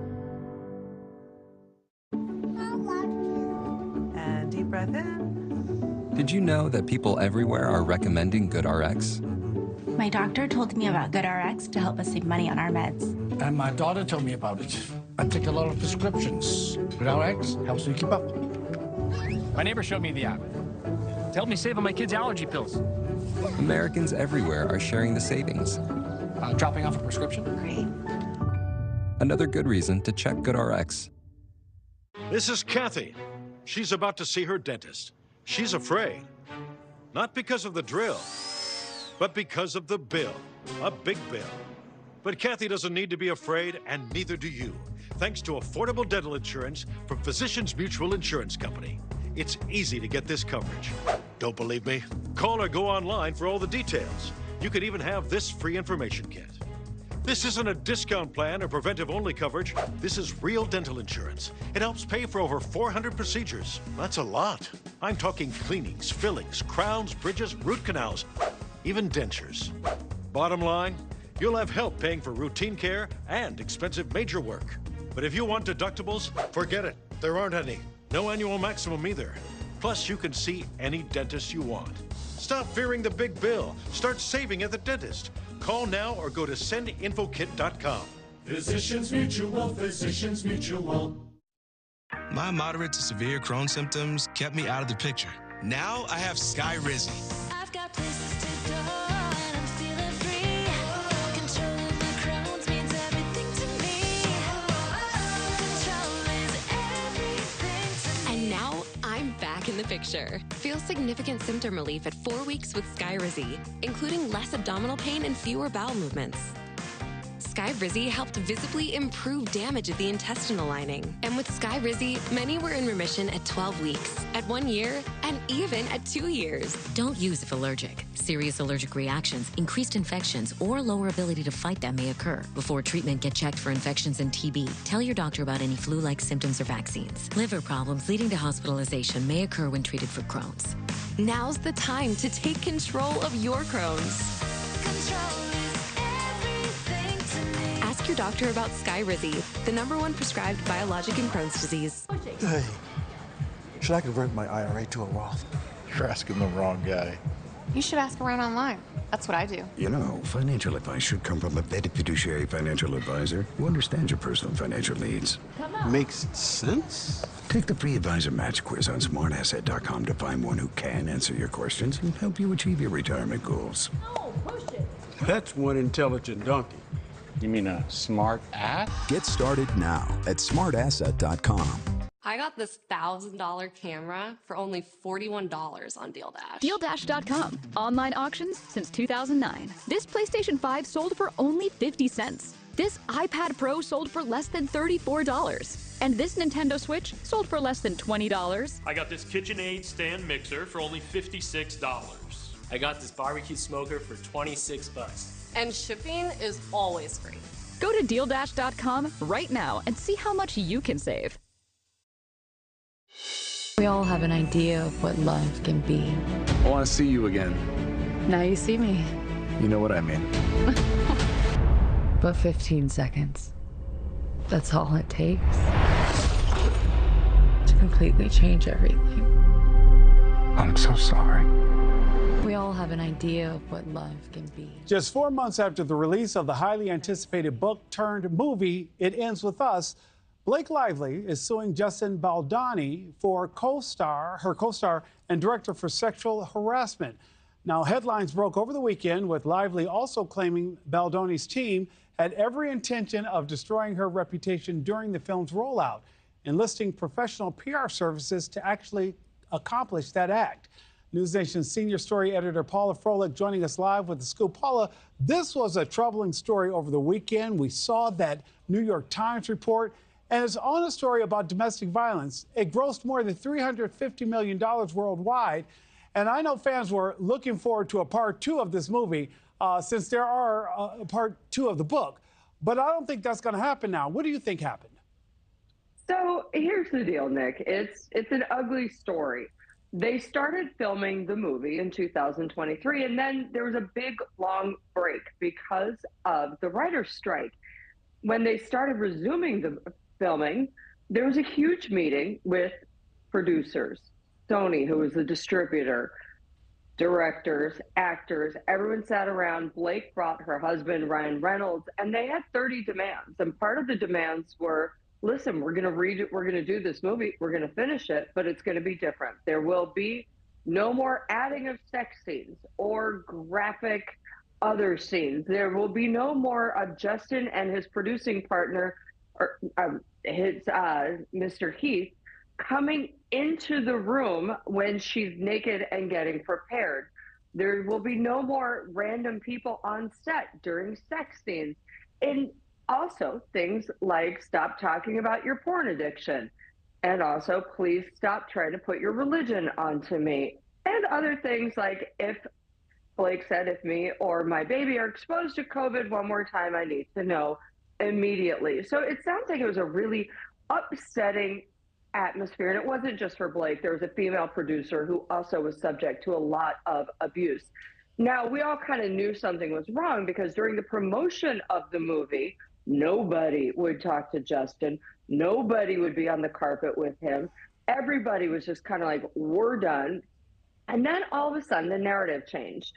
And deep breath in. Did you know that people everywhere are recommending GoodRx? My doctor told me about GoodRx to help us save money on our meds. And my daughter told me about it. I take a lot of prescriptions. GoodRx helps me keep up. My neighbor showed me the app. It helped me save on my kids' allergy pills. Americans everywhere are sharing the savings. Dropping off a prescription? Great. Another good reason to check GoodRx. This is Kathy. She's about to see her dentist. She's afraid. Not because of the drill, but because of the bill. A big bill. But Kathy doesn't need to be afraid, and neither do you, thanks to affordable dental insurance from Physicians Mutual Insurance Company. It's easy to get this coverage. Don't believe me? Call or go online for all the details. You could even have this free information kit. This isn't a discount plan or preventive-only coverage. This is real dental insurance. It helps pay for over 400 procedures. That's a lot. I'm talking cleanings, fillings, crowns, bridges, root canals, even dentures. Bottom line, You'll have help paying for routine care and expensive major work. But if you want deductibles, forget it. There aren't any. No annual maximum either. Plus, you can see any dentist you want. Stop fearing the big bill. Start saving at the dentist. Call now or go to sendinfokit.com. Physicians Mutual, Physicians Mutual. My moderate to severe Crohn's symptoms kept me out of the picture. Now I have Skyrizi. I've got places to go and I'm feeling free. Controlling my Crohn's means everything to me. Control is everything to me. And now I'm back in the picture. Feel significant symptom relief at 4 weeks with Skyrizi, including less abdominal pain and fewer bowel movements. Skyrizi helped visibly improve damage of the intestinal lining. And with Skyrizi, many were in remission at 12 weeks, at 1 year, and even at 2 years. Don't use if allergic. Serious allergic reactions, increased infections, or lower ability to fight them may occur. Before treatment, get checked for infections and TB. Tell your doctor about any flu-like symptoms or vaccines. Liver problems leading to hospitalization may occur when treated for Crohn's. Now's the time to take control of your Crohn's. Control is everything to me. Ask your doctor about Skyrizi, the #1 prescribed biologic in Crohn's disease. Hey, should I convert my IRA to a Roth? You're asking the wrong guy. You should ask around online. That's what I do. You know, financial advice should come from a vetted fiduciary financial advisor who understands your personal financial needs. Makes sense. Take the free advisor match quiz on smartasset.com to find one who can answer your questions and help you achieve your retirement goals. No, push it. That's one intelligent donkey. You mean a smart ass? Get started now at smartasset.com. I got this $1,000 camera for only $41 on DealDash. DealDash.com. Online auctions since 2009. This PlayStation 5 sold for only 50 cents. This iPad Pro sold for less than $34. And this Nintendo Switch sold for less than $20. I got this KitchenAid stand mixer for only $56. I got this barbecue smoker for 26 bucks. And shipping is always free. Go to DealDash.com right now and see how much you can save. We all have an idea of what love can be. I want to see you again. Now you see me. You know what I mean. But 15 seconds. That's all it takes to completely change everything. I'm so sorry. We all have an idea of what love can be. Just 4 months after the release of the highly anticipated book turned movie, It Ends With Us, Blake Lively is suing Justin Baldoni for her co-star and director for sexual harassment. Now, headlines broke over the weekend with Lively also claiming Baldoni's team had every intention of destroying her reputation during the film's rollout, enlisting professional PR services to actually accomplish that act. NewsNation's senior story editor Paula Froelich joining us live with the scoop. Paula, this was a troubling story over the weekend. We saw that New York Times report, and it's on a story about domestic violence. It grossed more than $350 million worldwide. And I know fans were looking forward to a part 2 of this movie since there are a part 2 of the book. But I don't think that's going to happen now. What do you think happened? So here's the deal, Nick. It's an ugly story. They started filming the movie in 2023, and then there was a big, long break because of the writer's strike. When they started resuming the filming, there was a huge meeting with producers, Sony, who was the distributor, directors, actors. Everyone sat around. Blake brought her husband, Ryan Reynolds, and they had 30 demands. And part of the demands were, listen, we're going to do this movie, we're going to finish it, but it's going to be different. There will be no more adding of sex scenes or graphic other scenes. There will be no more of Justin and his producing partner, or Mr. Heath, coming into the room when she's naked and getting prepared. There will be no more random people on set during sex scenes. And also things like stop talking about your porn addiction, and also please stop trying to put your religion onto me, and other things like, if Blake said, if me or my baby are exposed to COVID one more time, I need to know immediately. So it sounds like it was a really upsetting atmosphere, and it wasn't just for Blake. There was a female producer who also was subject to a lot of abuse. Now, we all kind of knew something was wrong because during the promotion of the movie, nobody would talk to Justin. Nobody would be on the carpet with him. Everybody was just kind of like, we're done. And then all of a sudden, the narrative changed.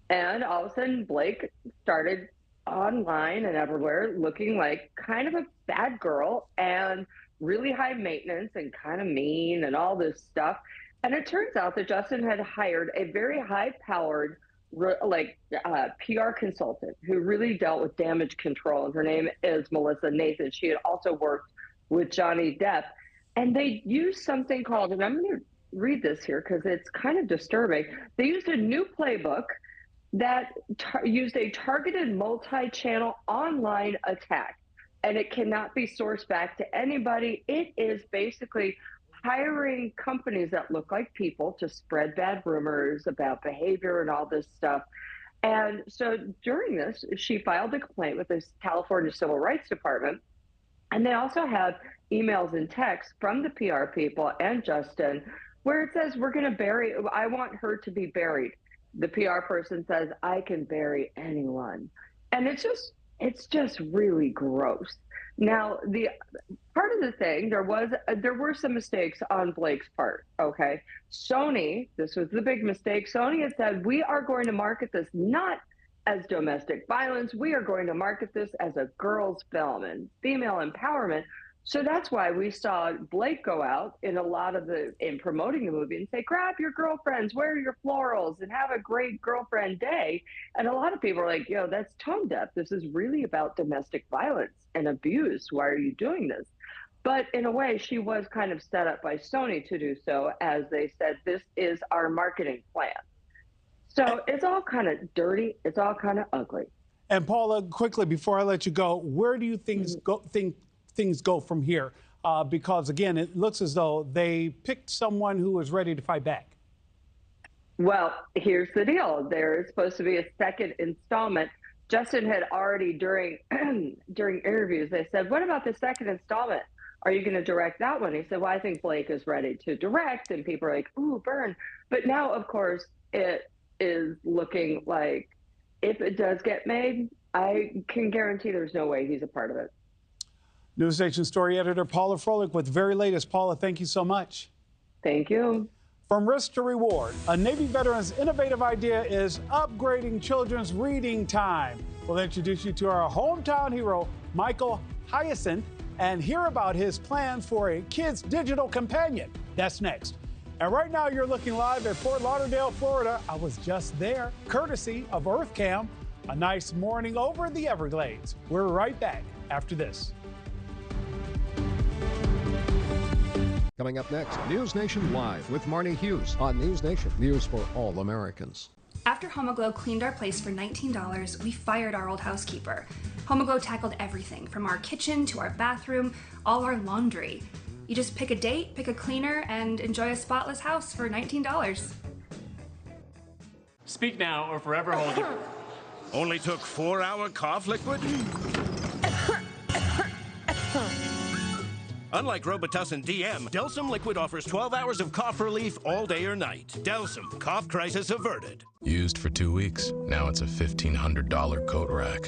And all of a sudden, Blake started online and everywhere looking like kind of a bad girl and really high maintenance and kind of mean and all this stuff. And it turns out that Justin had hired a very high-powered PR consultant who really dealt with damage control. And her name is Melissa Nathan. She had also worked with Johnny Depp. And they used something called, and I'm going to read this here because it's kind of disturbing. They used a new playbook that used a targeted multi-channel online attack. And it cannot be sourced back to anybody. It is basically hiring companies that look like people to spread bad rumors about behavior and all this stuff. And so during this, she filed a complaint with the California Civil Rights Department. And they also have emails and texts from the PR people and Justin where it says, we're going to bury, I want her to be buried. The PR person says, I can bury anyone. And it's just really gross. Now, the part of the thing, there were some mistakes on Blake's part, okay? Sony, this was the big mistake. Sony had said, we are going to market this not as domestic violence. We are going to market this as a girls' film and female empowerment. So that's why we saw Blake go out in promoting the movie and say, grab your girlfriends, wear your florals, and have a great girlfriend day. And a lot of people are like, yo, that's tone deaf. This is really about domestic violence and abuse. Why are you doing this? But in a way, she was kind of set up by Sony to do so, as they said, this is our marketing plan. So it's all kind of dirty. It's all kind of ugly. And Paula, quickly, before I let you go, where do you think things go from here? Because, again, it looks as though they picked someone who was ready to fight back. Well, here's the deal. There is supposed to be a second installment. Justin had already, during interviews, they said, what about the second installment? Are you going to direct that one? He said, well, I think Blake is ready to direct. And people are like, ooh, burn. But now, of course, it is looking like if it does get made, I can guarantee there's no way he's a part of it. NewsNation story editor Paula Froelich with the very latest. Paula, thank you so much. Thank you. From risk to reward, a Navy veteran's innovative idea is upgrading children's reading time. We'll introduce you to our hometown hero, Michael Hyacinth, and hear about his plans for a kid's digital companion. That's next. And right now, you're looking live at Fort Lauderdale, Florida. I was just there, courtesy of EarthCam. A nice morning over the Everglades. We're right back after this. Coming up next, NewsNation Live with Marni Hughes on NewsNation, news for all Americans. After HomoGlow cleaned our place for $19, we fired our old housekeeper. HomoGlow tackled everything from our kitchen to our bathroom, all our laundry. You just pick a date, pick a cleaner, and enjoy a spotless house for $19. Speak now or forever hold your... Only took 4-hour cough liquid? Unlike Robitussin DM, Delsum Liquid offers 12 hours of cough relief all day or night. Delsum, cough crisis averted. Used for 2 weeks, now it's a $1,500 coat rack.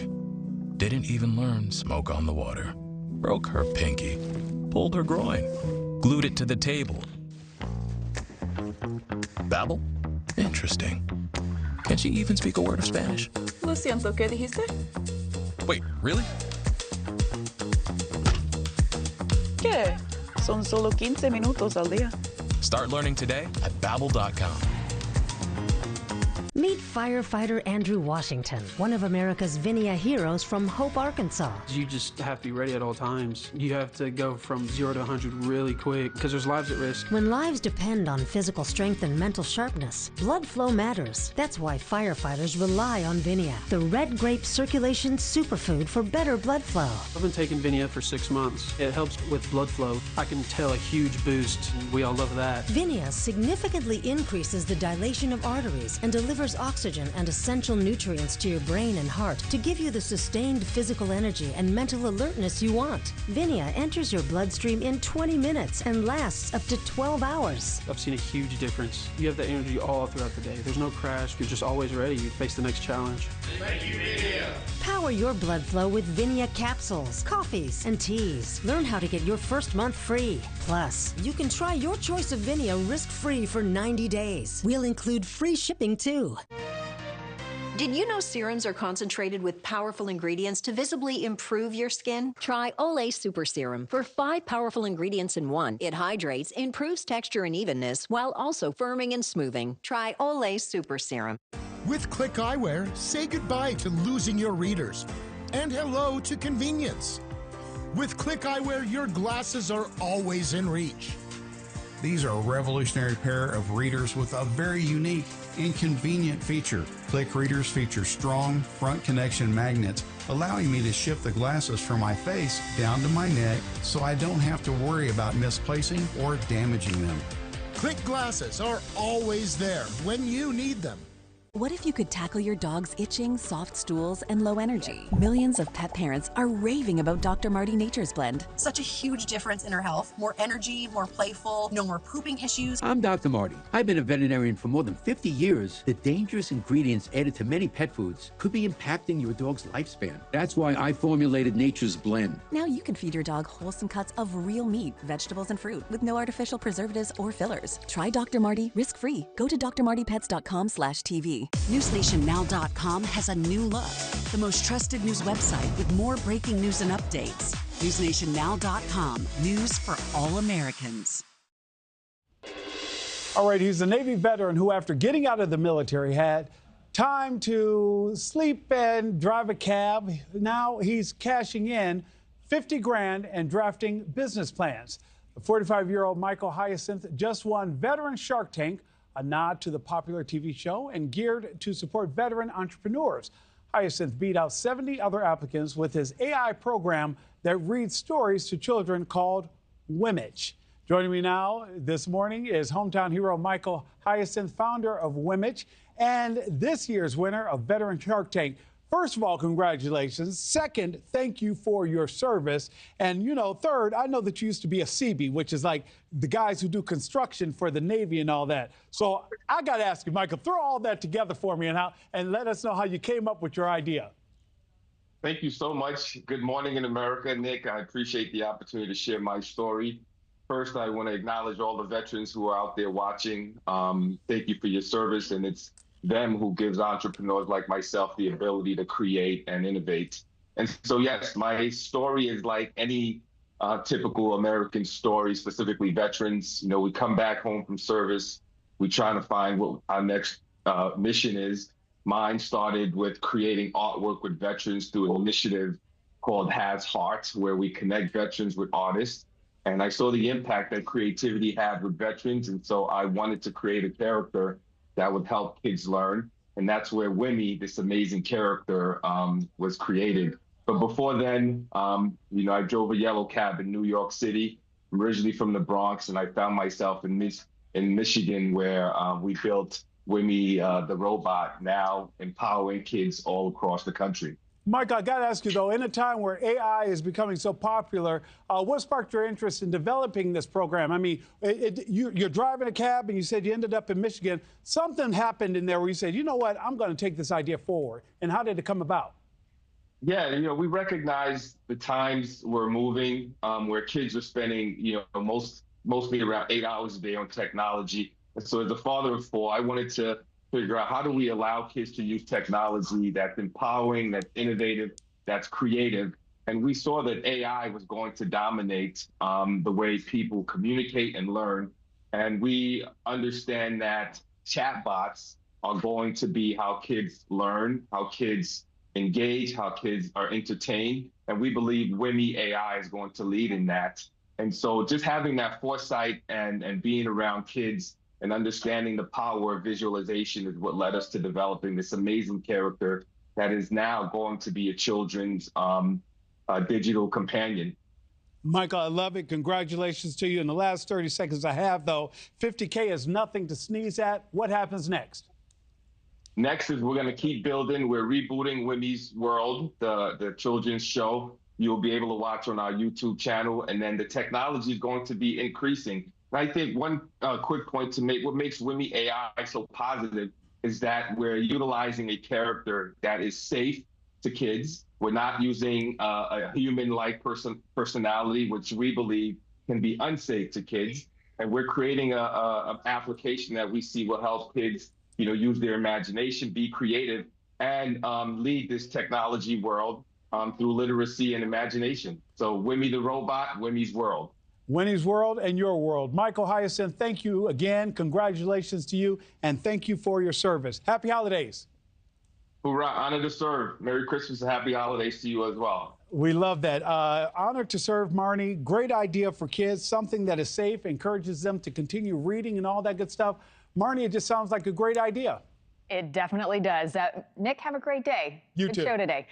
Didn't even learn smoke on the water. Broke her pinky. Pulled her groin. Glued it to the table. Babble? Interesting. Can she even speak a word of Spanish? Lo siento, ¿qué dijiste? Wait, really? ¿Qué? Son solo 15 minutos al día. Start learning today at Babbel.com. Meet firefighter Andrew Washington, one of America's Vinia heroes from Hope, Arkansas. You just have to be ready at all times. You have to go from 0 to 100 really quick because there's lives at risk. When lives depend on physical strength and mental sharpness, blood flow matters. That's why firefighters rely on Vinia, the red grape circulation superfood for better blood flow. I've been taking Vinia for 6 months. It helps with blood flow. I can tell a huge boost. We all love that. Vinia significantly increases the dilation of arteries and delivers oxygen oxygen and essential nutrients to your brain and heart to give you the sustained physical energy and mental alertness you want. Vinia enters your bloodstream in 20 minutes and lasts up to 12 hours. I've seen a huge difference. You have the energy all throughout the day. There's no crash. You're just always ready. You face the next challenge. Thank you, Vinia. Power your blood flow with Vinia capsules, coffees, and teas. Learn how to get your first month free. Plus, you can try your choice of Vinia risk-free for 90 days. We'll include free shipping, too. Did you know serums are concentrated with powerful ingredients to visibly improve your skin? Try Olay Super Serum. For 5 powerful ingredients in one, it hydrates, improves texture and evenness, while also firming and smoothing. Try Olay Super Serum. With Click Eyewear, say goodbye to losing your readers and hello to convenience. With Click Eyewear, your glasses are always in reach. These are a revolutionary pair of readers with a very unique and convenient feature. Click readers feature strong front connection magnets, allowing me to shift the glasses from my face down to my neck so I don't have to worry about misplacing or damaging them. Click glasses are always there when you need them. What if you could tackle your dog's itching, soft stools, and low energy? Millions of pet parents are raving about Dr. Marty Nature's Blend. Such a huge difference in her health. More energy, more playful, no more pooping issues. I'm Dr. Marty. I've been a veterinarian for more than 50 years. The dangerous ingredients added to many pet foods could be impacting your dog's lifespan. That's why I formulated Nature's Blend. Now you can feed your dog wholesome cuts of real meat, vegetables, and fruit with no artificial preservatives or fillers. Try Dr. Marty risk-free. Go to drmartypets.com/TV. NewsNationNow.com has a new look. The most trusted news website with more breaking news and updates. NewsNationNow.com. News for all Americans. All right, he's a Navy veteran who, after getting out of the military, had time to sleep and drive a cab. Now he's cashing in 50 grand and drafting business plans. The 45-year-old Michael Hyacinth just won Veteran Shark Tank, a nod to the popular TV show and geared to support veteran entrepreneurs. Hyacinth beat out 70 other applicants with his AI program that reads stories to children called Wimage. Joining me now this morning is hometown hero Michael Hyacinth, founder of Wimage, and this year's winner of Veteran Shark Tank. First of all, congratulations. Second, thank you for your service. And, you know, third, I know that you used to be a CB, which is like the guys who do construction for the Navy and all that. So I got to ask you, Michael, throw all that together for me and let us know how you came up with your idea. Thank you so much. Good morning in America, Nick. I appreciate the opportunity to share my story. First, I want to acknowledge all the veterans who are out there watching. Thank you for your service, and it's them who gives entrepreneurs like myself the ability to create and innovate. And so, yes, my story is like any typical American story, specifically veterans. You know, we come back home from service, we try to find what our next mission is. Mine started with creating artwork with veterans through an initiative called Has Heart, where we connect veterans with artists. And I saw the impact that creativity had with veterans. And so I wanted to create a character that would help kids learn. And that's where Wimmy, this amazing character, was created. But before then, you know, I drove a yellow cab in New York City. I'm originally from the Bronx, and I found myself in Michigan, where we built Wimmy, the robot, now empowering kids all across the country. Mike, I got to ask you, though, in a time where AI is becoming so popular, what sparked your interest in developing this program? I mean, you're driving a cab and you said you ended up in Michigan. Something happened in there where you said, you know what, I'm going to take this idea forward. And how did it come about? Yeah, you know, we recognize the times we're moving, where kids are spending, you know, mostly around 8 hours a day on technology. And so as a father of 4, I wanted to figure out how do we allow kids to use technology that's empowering, that's innovative, that's creative. And we saw that AI was going to dominate the way people communicate and learn. And we understand that chatbots are going to be how kids learn, how kids engage, how kids are entertained. And we believe Wimmy AI is going to lead in that. And so just having that foresight and being around kids and understanding the power of visualization is what led us to developing this amazing character that is now going to be a children's digital companion. Michael, I love it. Congratulations to you. In the last 30 seconds I have, though, $50K is nothing to sneeze at. What happens next? Next is we're going to keep building. We're rebooting Wimmy's World, the children's show. You'll be able to watch on our YouTube channel. And then the technology is going to be increasing. And I think one quick point to make, what makes Wimmy AI so positive is that we're utilizing a character that is safe to kids. We're not using a human-like personality, which we believe can be unsafe to kids. And we're creating an application that we see will help kids, use their imagination, be creative, and lead this technology world through literacy and imagination. So Wimmy the robot, Wimmy's World. Winnie's World and your world. Michael Hyacinth, thank you again. Congratulations to you, and thank you for your service. Happy holidays. Hoorah, honored to serve. Merry Christmas and happy holidays to you as well. We love that. Honored to serve, Marni. Great idea for kids, something that is safe, encourages them to continue reading and all that good stuff. Marni, it just sounds like a great idea. It definitely does. Nick, have a great day. You Good too. show today.